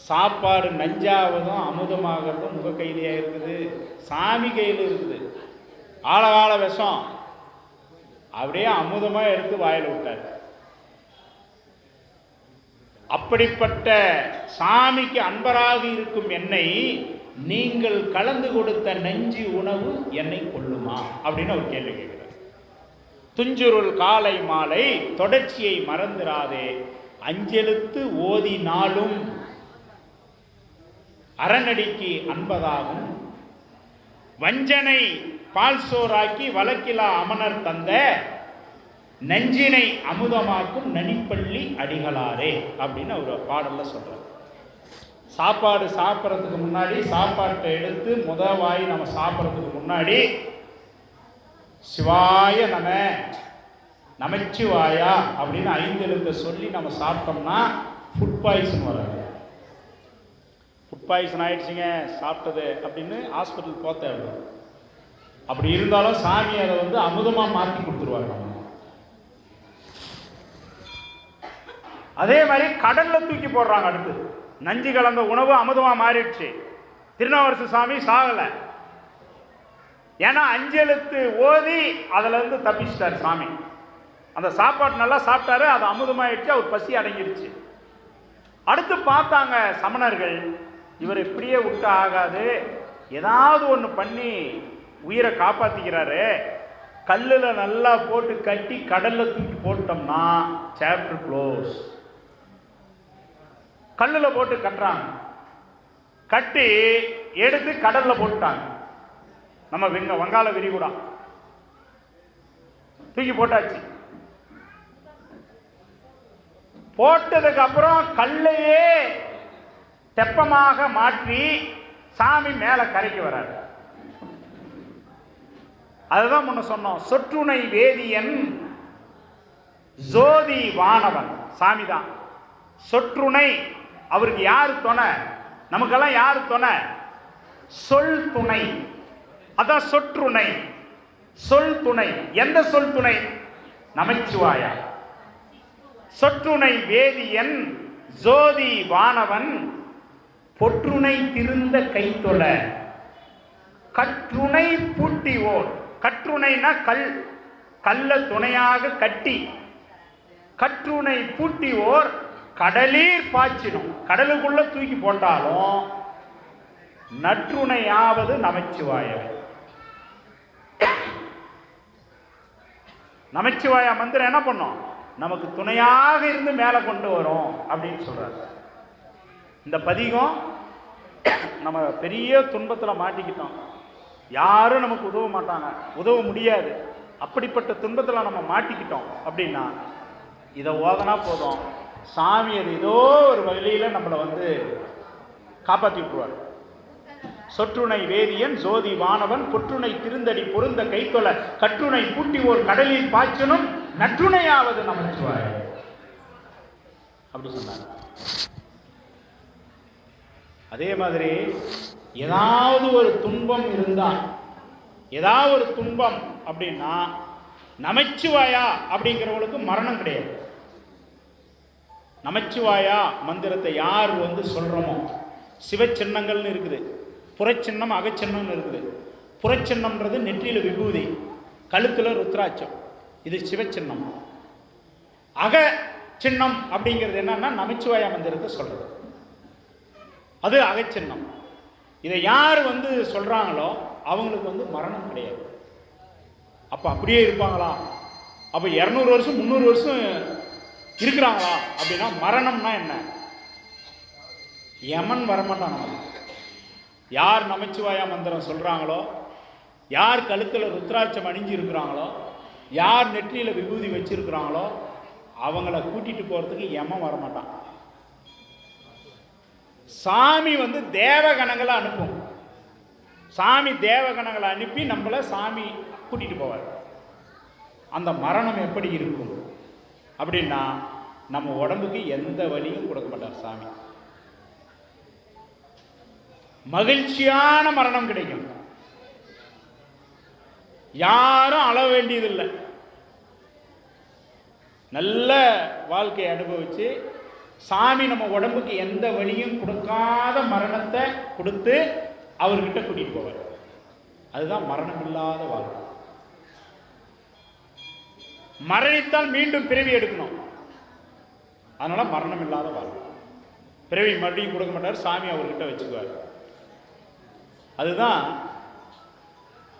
சாப்பாடு நஞ்சாவதும் அமுதமாகிறதும் உங்க கையிலேயே இருக்குது, சாமி கையில் இருக்குது. ஆழகால விஷம் அப்படியே அமுதமா எடுத்து வாயில விட்டார். அப்படிப்பட்ட சாமிக்கு அன்பராக இருக்கும் என்னை நீங்கள் கலந்து கொடுத்த நஞ்சு உணவு என்னை கொள்ளுமா அப்படின்னு ஒரு கேள்வி கேட்கிறார். துஞ்சுருள் காலை மாலை தொடர்ச்சியை மறந்துராதே, அஞ்செழுத்து ஓதி நாளும் அறநடிக்கு அன்பதாகும், வஞ்சனை பால் சோறாக்கி வழக்கிலா அமனர் தந்த நஞ்சினை அமுதமாக்கும் நனிப்பள்ளி அடிகளாரே அப்படின்னு ஒரு பாடல்ல சொல்றார். சாப்பாடு சாப்பிட்றதுக்கு முன்னாடி, சாப்பாட்டை எடுத்து வாய் நம்ம சாப்பிட்றதுக்கு முன்னாடி சிவாய நமச்சிவாயா அப்படின்னு 5 எழுத்தை சொல்லி நம்ம சாப்பிட்டோம்னா ஃபுட் பாய்சன் வராது. ஃபுட் பாய்சன் ஆயிடுச்சுங்க சாப்பிட்டது அப்படின்னு ஹாஸ்பிட்டல் போக தேவை. அப்படி இருந்தாலும் சாமி அதை அமுதமாக மாற்றி கொடுத்துருவாங்க. அதே மாதிரி கடல்ல தூக்கி போடுறாங்க. அடுத்து நஞ்சு கலந்த உணவு அமுதமா மாறிடுச்சு. திருநாவுக்கரசு சாமி சாகலை, ஏன்னா 5 எழுத்து ஓதி அதுல இருந்து தப்பிச்சிட்டார் சாமி. அந்த சாப்பாடு நல்லா சாப்பிட்டாரு, அது அமுதமாயிடுச்சு, அவர் பசி அடங்கிடுச்சு. அடுத்து பார்த்தாங்க சமணர்கள், இவர் இப்படியே விட்டு ஆகாது, ஏதாவது ஒன்று பண்ணி உயிரை காப்பாத்திக்கிறாரு, கல்லுல நல்லா போட்டு கட்டி கடல்ல தூக்கி போட்டோம்னா சாப்டர் க்ளோஸ். கல்லில் போட்டு கட்டுறாங்க, கட்டி எடுத்து கடல்ல போட்டாங்க. நம்ம வங்காள விரிகுடா தூக்கி போட்டாச்சு. போட்டதுக்கு அப்புறம் கல்லையே தெப்பமாக மாற்றி சாமி மேல கரைக்கு வராரு. அதுதான் முன்ன சொன்னோம், சொற்றுணை வேதியன் ஜோதி வானவன் சாமி தான். சொற்றுணை அவருக்கு யாரு துணை? நமக்கெல்லாம் யாரு துணை? சொல் துணை. அதான் சொற்றுணை, சொல் துணை. எந்த சொல் துணை? நமச்சிவாயா. சொற்றுணை வேதியன் ஜோதி வானவன் பொற்றுணை திருந்த கைத்தொழ கற்றுணை பூட்டிவோர். கற்றுணைனா கல்ல துணையாக கட்டி, கற்றுணை பூட்டிவோர் கடலீர் பாய்ச்சினும். கடலுக்குள்ள தூக்கி போட்டாலும் நற்றுணையாவது நமச்சிவாயவே. நமச்சிவாயா மந்திரம் என்ன பண்ணும்? நமக்கு துணையாக இருந்து மேலே கொண்டு வரும் அப்படின்னு சொல்றாரு. இந்த பதிகம் நம்ம பெரிய துன்பத்தில் மாட்டிக்கிட்டோம், யாரும் நமக்கு உதவ மாட்டாங்க, உதவ முடியாது. அப்படிப்பட்ட துன்பத்தில் நம்ம மாட்டிக்கிட்டோம் அப்படின்னா இதை ஓதனா போதும், சாமி அது ஏதோ ஒரு வழியில் நம்மளை காப்பாற்றி விட்டுருவார். சொற்றுணை வேதியன் ஜோதி வானவன் பொற்றுணை திருந்தடி பொருந்த கைத்தொழ கற்றுணை பூட்டி ஓர் கடலில் பாய்ச்சனும் நற்றுணையாவது நமச்சிவாய அப்படி சொன்னாங்க. அதே மாதிரி ஏதாவது ஒரு துன்பம் இருந்தா, ஏதாவது ஒரு துன்பம் அப்படின்னா நமச்சிவாயா அப்படிங்கிறவங்களுக்கு மரணம் கிடையாது. நமச்சிவாயா மந்திரத்தை யார் சொல்றோமோ, சிவச்சின்னங்கள்னு இருக்குது, புறச்சின்னம் அகச்சின்னம்னு இருக்குது. புறச்சின்னம்ன்றது நெற்றியில விபூதி, கழுத்துல ருத்ராட்சம், இது சிவச்சின்னம். அக சின்னம் அப்படிங்கிறது என்னன்னா நமச்சிவாயா மந்திரத்தை சொல்றது, அது அகச்சின்னம். இதை யார் சொல்றாங்களோ அவங்களுக்கு மரணம் கிடையாது. அப்ப அப்படியே இருப்பாங்களா? அப்ப 200 வருஷம் 300 வருஷம் இருக்கிறாங்களா அப்படின்னா மரணம்னா என்ன? யமன் வரமாட்டான். யார் நமச்சிவாயா மந்திரம் சொல்றாங்களோ, யார் கழுத்துல ருத்ராட்சம் அணிஞ்சு இருக்கிறாங்களோ, யார் நெற்றியில விபூதி வச்சிருக்கிறாங்களோ அவங்கள கூட்டிட்டு போறதுக்கு யமன் வரமாட்டான். சாமி தேவகணங்களை அனுப்பும். சாமி தேவகணங்களை அனுப்பி நம்மளை சாமி கூட்டிட்டு போவார். அந்த மரணம் எப்படி இருக்கும் அப்படின்னா, நம்ம உடம்புக்கு எந்த வலியும் கொடுக்க மாட்டார் சாமி. மகிழ்ச்சியான மரணம் கிடைக்கும். யாரும் அழ வேண்டியதில்லை. நல்ல வாழ்க்கையை அனுபவிச்சு சாமி நம்ம உடம்புக்கு எந்த வலியும் கொடுக்காத மரணத்தை கொடுத்து அவர்கிட்ட கூட்டிட்டு போவார். அதுதான் மரணம் இல்லாத வாழ்க்கை. மரணித்தால் மீண்டும் பிறவி எடுக்கணும். அதனால மரணம் இல்லாத வாழ்க்கை. பிறவி மறுபடியும் கொடுக்க மாட்டார், சாமி அவர்கிட்ட வச்சுக்குவார். அதுதான்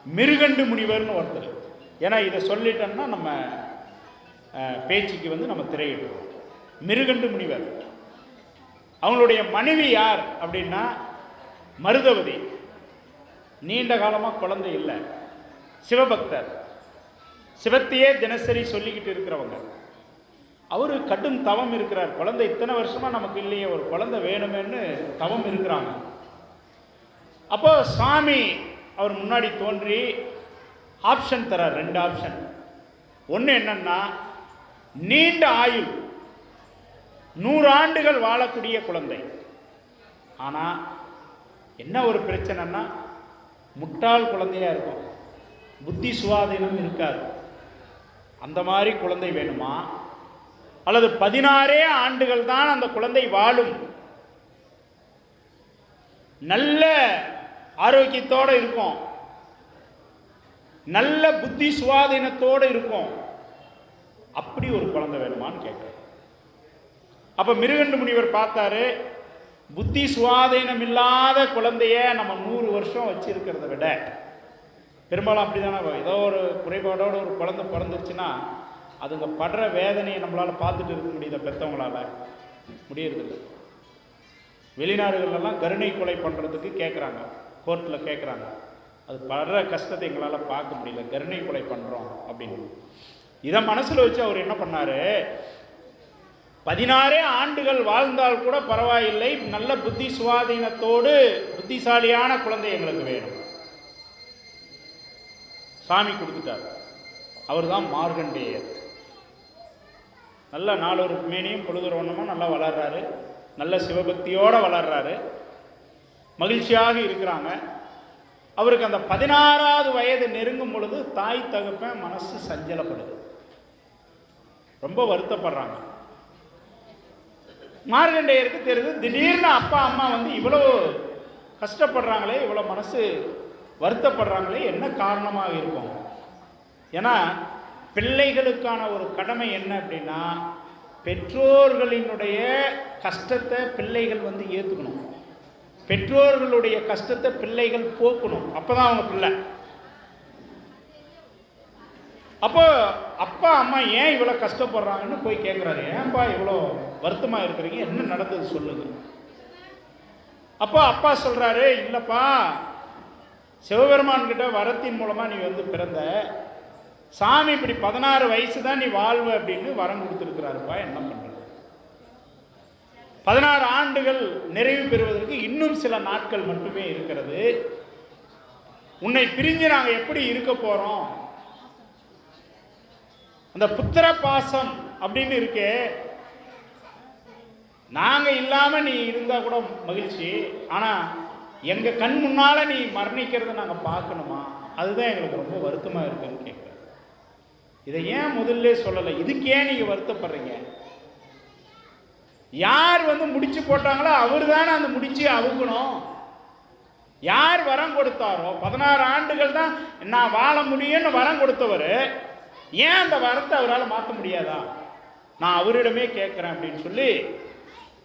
மிருகண்டு முனிவர்னு ஒருத்தர். ஏன்னா இதை சொல்லிட்டோம்னா நம்ம பேச்சுக்கு நம்ம திரையிடுவோம். மிருகண்டு முனிவர், அவங்களுடைய மனைவி யார் அப்படின்னா மருதவதி. நீண்ட காலமாக குழந்தை இல்லை, சிவபக்தர், சிவத்தையே தினசரி சொல்லிக்கிட்டு இருக்கிறவங்க. அவர் கடும் தவம் இருக்கிறார். குழந்தை இத்தனை வருஷமாக நமக்கு இல்லையே, ஒரு குழந்தை வேணுமேன்னு தவம் இருக்கிறாங்க. அப்போ சாமி அவர் முன்னாடி தோன்றி ஆப்ஷன் தரார், 2 ஆப்ஷன். ஒன்று என்னன்னா, நீண்ட ஆயுள், 100 ஆண்டுகள் வாழக்கூடிய குழந்தை. ஆனால் என்ன ஒரு பிரச்சனைன்னா, முட்டாள் குழந்தையா இருக்கும், புத்தி சுவாதீனம் இருக்காது. அந்த மாதிரி குழந்தை வேணுமா, அல்லது 16 ஆண்டுகள் தான் அந்த குழந்தை வாழும், நல்ல ஆரோக்கியத்தோடு இருக்கும், நல்ல புத்தி சுவாதீனத்தோடு இருக்கும், அப்படி ஒரு குழந்தை வேணுமான்னு கேட்குறாரு. அப்போ மிருகண்டு முனிவர் பார்த்தாரு, புத்தி சுவாதீனம் இல்லாத குழந்தைய நம்ம 100 வருஷம் வச்சிருக்கிறத விட, பெரும்பாலும் அப்படி தானே, ஏதோ ஒரு குறைபாடோட ஒரு குழந்தை பிறந்துருச்சுன்னா அதுங்க படுற வேதனையை நம்மளால் பார்த்துட்டு இருக்க முடியுத, பெற்றவங்களால் முடியறதில்லை. வெளிநாடுகள்லாம் கருணை கொலை பண்ணுறதுக்கு கேட்குறாங்க, கோர்ட்டில் கேட்குறாங்க. அது படுற கஷ்டத்தை எங்களால் பார்க்க முடியல, கருணை கொலை பண்ணுறோம் அப்படின்னு. இதை மனசில் வச்சு அவர் என்ன பண்ணார், 16 ஆண்டுகள் வாழ்ந்தால் கூட பரவாயில்லை, நல்ல புத்தி சுவாதீனத்தோடு புத்திசாலியான குழந்தை எங்களுக்கு வேணும். சாமி கொடுத்துட்டார். அவர் தான் மார்கண்டேயர். நல்ல நாளொரு மேனியும் பொழுது ஒன்றுமும் நல்லா வளர்றாரு, நல்ல சிவபக்தியோடு வளர்றாரு, மகிழ்ச்சியாக இருக்கிறாங்க. அவருக்கு அந்த 16வது வயது நெருங்கும் பொழுது தாய் தகப்பன் மனசு சஞ்சலப்படுது, ரொம்ப வருத்தப்படுறாங்க. மார்கண்டேயருக்கு தெரியுது, திடீர்னு அப்பா அம்மா இவ்வளோ கஷ்டப்படுறாங்களே, இவ்வளோ மனசு வருத்தப்படுறாங்களே, என்ன காரணமாக இருக்கும்? ஏன்னா பிள்ளைகளுக்கான ஒரு கடமை என்ன அப்படின்னா, பெற்றோர்களினுடைய கஷ்டத்தை பிள்ளைகள் ஏற்றுக்கணும், பெற்றோர்களுடைய கஷ்டத்தை பிள்ளைகள் போக்கணும், அப்போதான் அவங்க பிள்ளை. அப்போ அப்பா அம்மா ஏன் இவ்வளோ கஷ்டப்படுறாங்கன்னு போய் கேட்குறாரு, ஏன்பா இவ்வளோ வருத்தமாக இருக்கிறீங்க, என்ன நடந்தது சொல்லுங்க. அப்போ அப்பா சொல்கிறாரு, இல்லைப்பா, சிவபெருமான்கிட்ட வரத்தின் மூலமாக நீ பிறந்த, சாமி இப்படி 16 வயசு தான் நீ வாழ்வ அப்படின்னு வரம் கொடுத்துருக்கிறாருப்பா, என்ன பண்ணுறது? 16 ஆண்டுகள் நிறைவு பெறுவதற்கு இன்னும் சில நாட்கள் மட்டுமே இருக்கிறது. உன்னை பிரிஞ்சு நாங்கள் எப்படி இருக்க போகிறோம்? அந்த புத்திர பாசம் அப்படின்னு இருக்கே, நாங்கள் இல்லாமல் நீ இருந்தால் கூட மகிழ்ச்சி, ஆனால் எங்கள் கண் முன்னால் நீ மரணிக்கிறத நாங்கள் பார்க்கணுமா? அதுதான் எங்களுக்கு ரொம்ப வருத்தமாக இருக்குன்னு கேட்குறேன். இதை ஏன் முதல்ல சொல்லலை? இதுக்கு ஏன் நீங்கள் வருத்தப்படுறீங்க? யார் முடிச்சு போட்டாங்களோ அவர் தானே அந்த முடிச்சு அவுக்கணும். யார் வரம் கொடுத்தாரோ, 16 ஆண்டுகள் தான் நான் வாழ முடியும்னு வரம் கொடுத்தவர், ஏன் அந்த வரத்தை அவரால் மாற்ற முடியாதா? நான் அவரிடமே கேட்குறேன் அப்படின்னு சொல்லி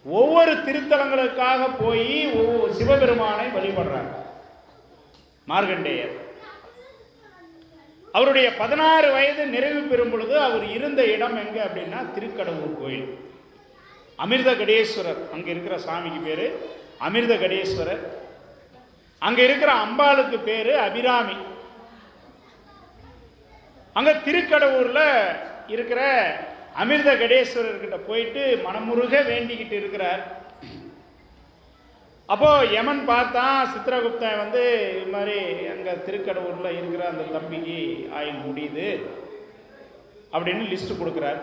ஒவ்வொரு திருத்தலங்களுக்காக போய் ஒவ்வொரு சிவபெருமானை வழிபடுறாங்க மார்கண்டேயர். அவருடைய 16 வயது நிறைவு பெறும் பொழுது அவர் இருந்த இடம் எங்க அப்படின்னா திருக்கடவுர் கோயில். அமிர்த கடேஸ்வரர், அங்கே இருக்கிற சாமிக்கு பேர் அமிர்த கடேஸ்வரர். அங்கே இருக்கிற அம்பாளுக்கு பேர் அபிராமி. அங்கே திருக்கடவுரில் இருக்கிற அமிர்த கடேஸ்வரர்கிட்ட போயிட்டு மனமுருக வேண்டிக்கிட்டு இருக்கிறார். அப்போது யமன் பார்த்தா சித்திரகுப்தன் இது மாதிரி அங்கே திருக்கடவுரில் இருக்கிற அந்த தம்பிக்கு ஆயுள் முடியுது, அப்படின்னு லிஸ்ட்டு கொடுக்குறார்.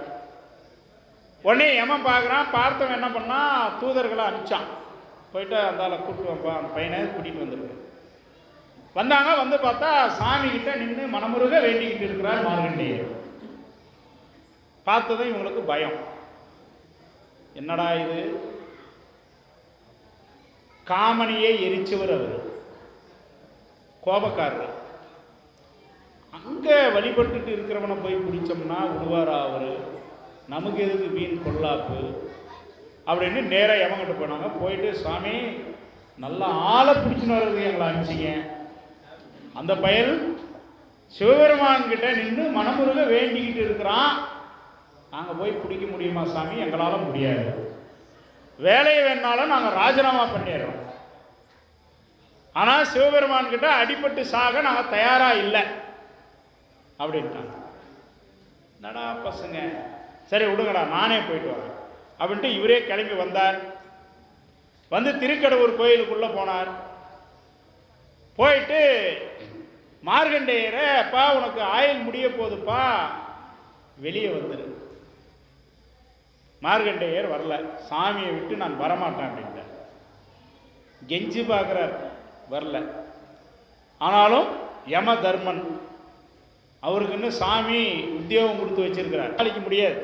உடனே யமன் பார்க்குறான். பார்த்தவன் என்ன பண்ணால் தூதர்களை அனுப்பிச்சான், போயிட்டு அந்தால கூப்பிட்டு வப்பா, அந்த பையனை கூட்டிகிட்டு வந்துருக்கு. வந்தாங்க. வந்து பார்த்தா சாமி கிட்ட நின்று மனமுருக வேண்டிக்கிட்டு இருக்கிறார் மார்கண்டேயர். பார்த்ததும் இவங்களுக்கு பயம். என்னடா இது, காமனியை எரிச்சவர் அவர், கோபக்காரர். அங்கே வழிபட்டுட்டு இருக்கிறவனை போய் பிடிச்சோம்னா விடுவாரா அவர், நமக்கு எதுக்கு வீண் கொள்ளாப்பு அப்படின்னு நேராக யமங்கிட்ட போனாங்க. போயிட்டு சாமி நல்லா ஆளை பிடிச்சின்னு வர்றது எங்களை அனுப்பிச்சிங்க. அந்த பயல் சிவபெருமான்கிட்ட நின்று மனமுருக வேண்டிக்கிட்டு இருக்கிறான், நாங்கள் போய் பிடிக்க முடியுமா சாமி? எங்களால் முடியாது. வேலையை வேணாலும் நாங்கள் ராஜினாமா பண்ணிடுறோம். ஆனால் சிவபெருமான்கிட்ட அடிபட்டு சாக நாங்கள் தயாராக இல்லை அப்படின்ட்டாங்க. நடா பசங்க, சரி விடுங்கடா நானே போயிட்டு வரேன் அப்படின்ட்டு இவரே கிளம்பி வந்தார். வந்து திருக்கடவுர் கோயிலுக்குள்ளே போனார். போயிட்டு மார்கண்டேயரை, அப்பா உனக்கு ஆயுள் முடிய போகுதுப்பா, வெளியே வந்துரு. மார்கண்டேயர் வரல. சாமியை விட்டு நான் வரமாட்டேன் அப்படின்ட்டு கெஞ்சி பார்க்குறார், வரல. ஆனாலும் யம தர்மன் அவருக்குன்னு சாமி உத்தியோகம் கொடுத்து வச்சிருக்கிறார், அழிக்க முடியாது.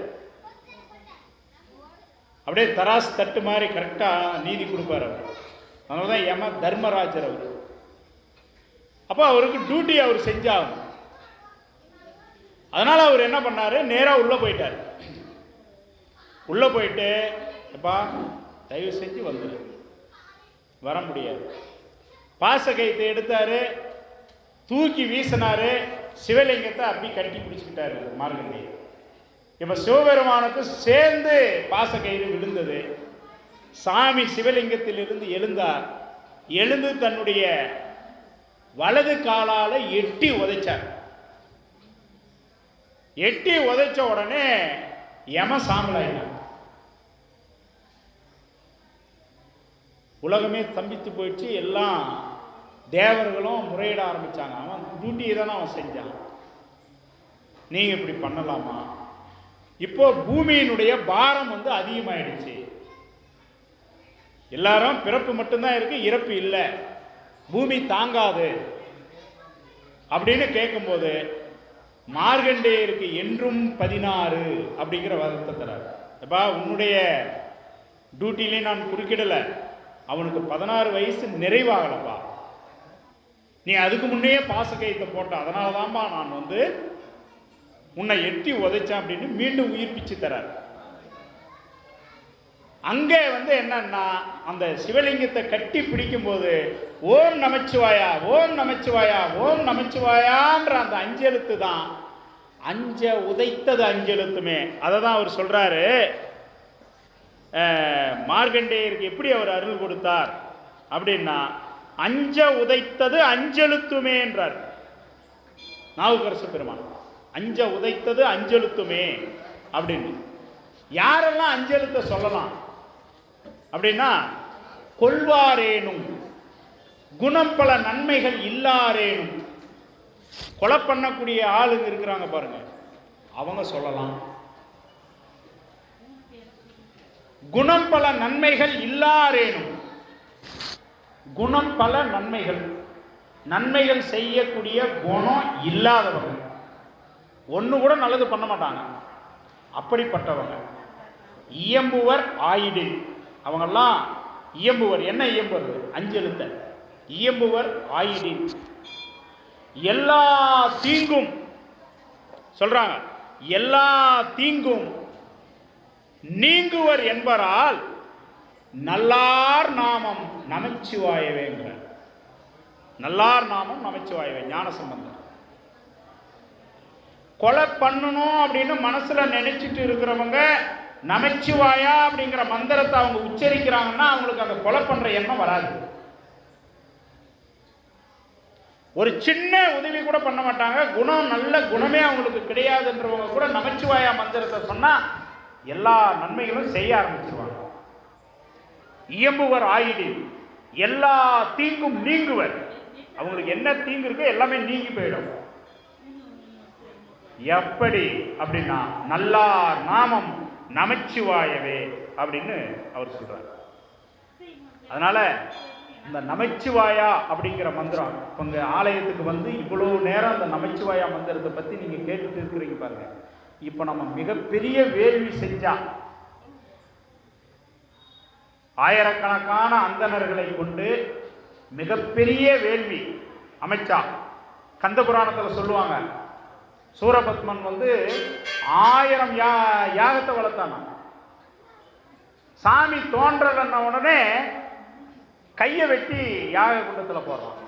அப்படியே தராசு தட்டு மாதிரி கரெக்டாக நீதி கொடுப்பார் அவர். அதனால தான் யம தர்மராஜர் அவர். அப்போ அவருக்கு டியூட்டி அவர் செஞ்சாகும். அதனால் அவர் என்ன பண்ணார், நேராக உள்ளே போயிட்டார். உள்ளே போயிட்டு, அப்பா தயவு செஞ்சு வந்துடு, வர முடியாது. பாசகைத்தை எடுத்தார், தூக்கி வீசினார். சிவலிங்கத்தை அப்படி கட்டி பிடிச்சிக்கிட்டாரு மார்கண்டேயர். இப்போ சிவபெருமானுக்கு சேர்ந்து பாசக்கயிறு விழுந்தது. சாமி சிவலிங்கத்திலிருந்து எழுந்தார். எழுந்து தன்னுடைய வலது காலால் எட்டி உதைச்சார். எட்டி உதைச்ச உடனே யம சாம்பலாயினார். உலகமே தம்பித்து போயிடுச்சு. எல்லாம் தேவர்களும் முறையிட ஆரம்பித்தாங்க. அவன் டியூட்டியை தானே அவன் செஞ்சான், நீங்கள் இப்படி பண்ணலாமா? இப்போ பூமியினுடைய பாரம் வந்து அதிகமாயிடுச்சு. எல்லாரும் பிறப்பு மட்டும்தான் இருக்கு, இறப்பு இல்லை, பூமி தாங்காது அப்படின்னு கேட்கும்போது மார்கண்டேயருக்கு என்றும் 16 அப்படிங்கிற வாதத்தை தரார். எப்பா உன்னுடைய டியூட்டிலையும் நான் குறுக்கிடலை, அவனுக்கு 16 வயசு நிறைவாகலப்பா, நீ அதுக்கு முன்னையே பாசக்கயத்தை போட்ட, அதனால தான்ப்பா நான் வந்து உன்னை எட்டி உதைச்சேன் அப்படின்னு மீண்டும் உயிர்ப்பிச்சு தரார். அங்கே வந்து என்னன்னா, அந்த சிவலிங்கத்தை கட்டி பிடிக்கும் போது ஓம் நமச்சிவாயா, ஓம் நமச்சிவாயா, ஓம் நமச்சிவாயான்ற அந்த அஞ்செழுத்து தான், அஞ்ச உதைத்தது அஞ்செழுத்துமே. அதை தான் அவர் சொல்றாரு. மார்கண்டேயருக்கு எப்படி அவர் அருள் கொடுத்தார் அப்படின்னா, அஞ்ச உதைத்தது அஞ்செழுத்துமே என்றார் நாவுக்கரசு பெருமான். அஞ்ச உதைத்தது அஞ்செழுத்துமே அப்படின்னு. யாரெல்லாம் அஞ்செழுத்த சொல்லலாம் அப்படின்னா, கொள்வாரேனும் குணம் பல நன்மைகள் இல்லாரேனும், கொலை பண்ணக்கூடிய ஆளுங்க இருக்கிறாங்க பாருங்க, அவங்க சொல்லலாம். குணம் பல நன்மைகள் இல்லாரேனும், குணம் பல நன்மைகள், நன்மைகள் செய்யக்கூடிய குணம் இல்லாதவங்க, ஒன்று கூட நல்லது பண்ண மாட்டாங்க, அப்படிப்பட்டவங்க. இயம்புவர் ஆயிடில், அவங்கெல்லாம் இயம்புவர். என்ன இயம்புவது? அஞ்செழுத்த இயம்புவர் ஆயிடில். எல்லா தீங்கும் சொல்றாங்க, எல்லா தீங்கும் நீங்குவர் என்பரால் நல்லார் நாமம் நமச்சிவாயவேங்கிற. நல்லார் நாமம் நமச்சிவாயவே. ஞானசம்பந்தர் கொலை பண்ணணும் அப்படின்னு மனசுல நினைச்சிட்டு இருக்கிறவங்க நமச்சிவாயா அப்படிங்கிற மந்திரத்தை அவங்க உச்சரிக்கிறாங்கன்னா அவங்களுக்கு அந்த கொலை பண்ற எண்ணம் வராது. ஒரு சின்ன உதவி கூட பண்ண மாட்டாங்க. குணம், நல்ல குணமே அவங்களுக்கு கிடையாதுன்றவங்க கூட நமச்சிவாயா மந்திரத்தை சொன்னா எல்லா நன்மைகளும் செய்ய ஆரம்பிச்சிருவாங்க. இயம்புவர் ஆயிடில் எல்லா தீங்கும் நீங்குவர். அவங்களுக்கு என்ன தீங்கு இருக்கோ எல்லாமே நீங்கி போயிடும். எப்படி அப்படின்னா நல்லார் நாமம் நமச்சிவாயவே அப்படின்னு அவர் சொல்றார். அதனால இந்த நமச்சிவாயா அப்படிங்கிற மந்திரம் இப்போ இந்த ஆலயத்துக்கு வந்து இவ்வளோ நேரம் அந்த நமச்சிவாயா மந்திரத்தை பற்றி நீங்கள் கேட்டுட்டு இருக்கிறீங்க பாருங்க. இப்போ நம்ம மிகப்பெரிய வேள்வி செஞ்சா ஆயிரக்கணக்கான அந்தணர்களை கொண்டு மிகப்பெரிய வேள்வி அமைச்சா. கந்த புராணத்தில் சொல்லுவாங்க, சூரபத்மன் வந்து 1000 யாகத்தை வளர்த்தானா. சாமி தோன்றலன்ன உடனே கையை வெட்டி யாக குண்டத்தில் போடுறான்,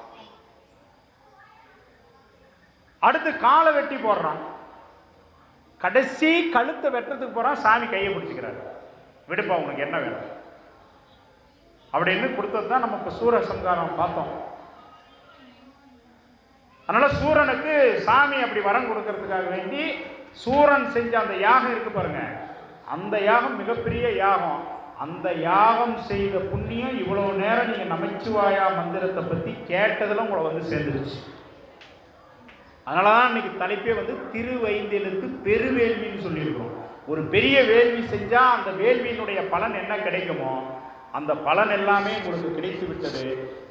அடுத்து காலை வெட்டி போடுறான், கடைசி கழுத்தை வெட்டுறதுக்கு போறான். சாமி கையை பிடிச்சிக்கிறாரு, விடுப்பா உனக்கு என்ன வேணும் அப்படின்னு கொடுத்தது தான் நம்ம இப்போ சூரசம்காரம் பார்த்தோம். அதனால சூரனுக்கு சாமி அப்படி வரம் கொடுக்கறதுக்காக வேண்டி சூரன் செஞ்ச அந்த யாகம் இருக்கு பாருங்க, அந்த யாகம் மிகப்பெரிய யாகம். அந்த யாகம் செய்த புண்ணியம் இவ்வளவு நேரம் நீங்க நமச்சிவாயா மந்திரத்தை பத்தி கேட்டதுல உங்களை வந்து சேர்ந்துருச்சு. அதனாலதான் இன்னைக்கு தலைப்பே வந்து திருவைந்தெழுத்து பெருவேள்வின்னு சொல்லியிருக்கோம். ஒரு பெரிய வேள்வி செஞ்சா அந்த வேள்வியினுடைய பலன் என்ன கிடைக்குமோ அந்த பலன் எல்லாமே உங்களுக்கு கிடைத்து விட்டது.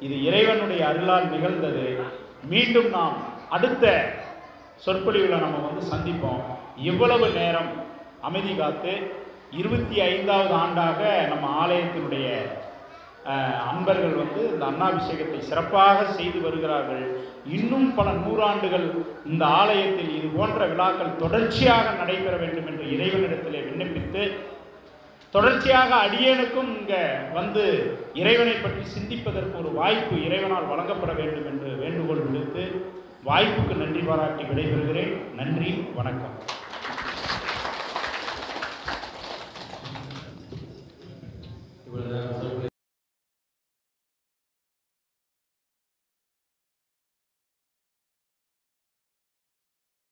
இது இறைவனுடைய அருளால் நிகழ்ந்தது. மீண்டும் நாம் அடுத்த சொற்பொழிவில் நம்ம வந்து சந்திப்போம். இவ்வளவு நேரம் அமைதி காத்து 25வது ஆண்டாக நம்ம ஆலயத்தினுடைய அன்பர்கள் வந்து இந்த அன்னாபிஷேகத்தை சிறப்பாக செய்து வருகிறார்கள். இன்னும் பல நூறாண்டுகள் இந்த ஆலயத்தில் இது போன்ற விழாக்கள் தொடர்ச்சியாக நடைபெற வேண்டும் என்று இறைவனிடத்திலே விண்ணப்பித்து, தொடர்ச்சியாக அடியேனுக்கும் இங்கே வந்து இறைவனை பற்றி சிந்திப்பதற்கு ஒரு வாய்ப்பு இறைவனால் வழங்கப்பட வேண்டும் என்று வேண்டுகோள் விடுத்து வாய்ப்புக்கு நன்றி பாராட்டி விடைபெறுகிறேன். நன்றி, வணக்கம். இவ்வளவு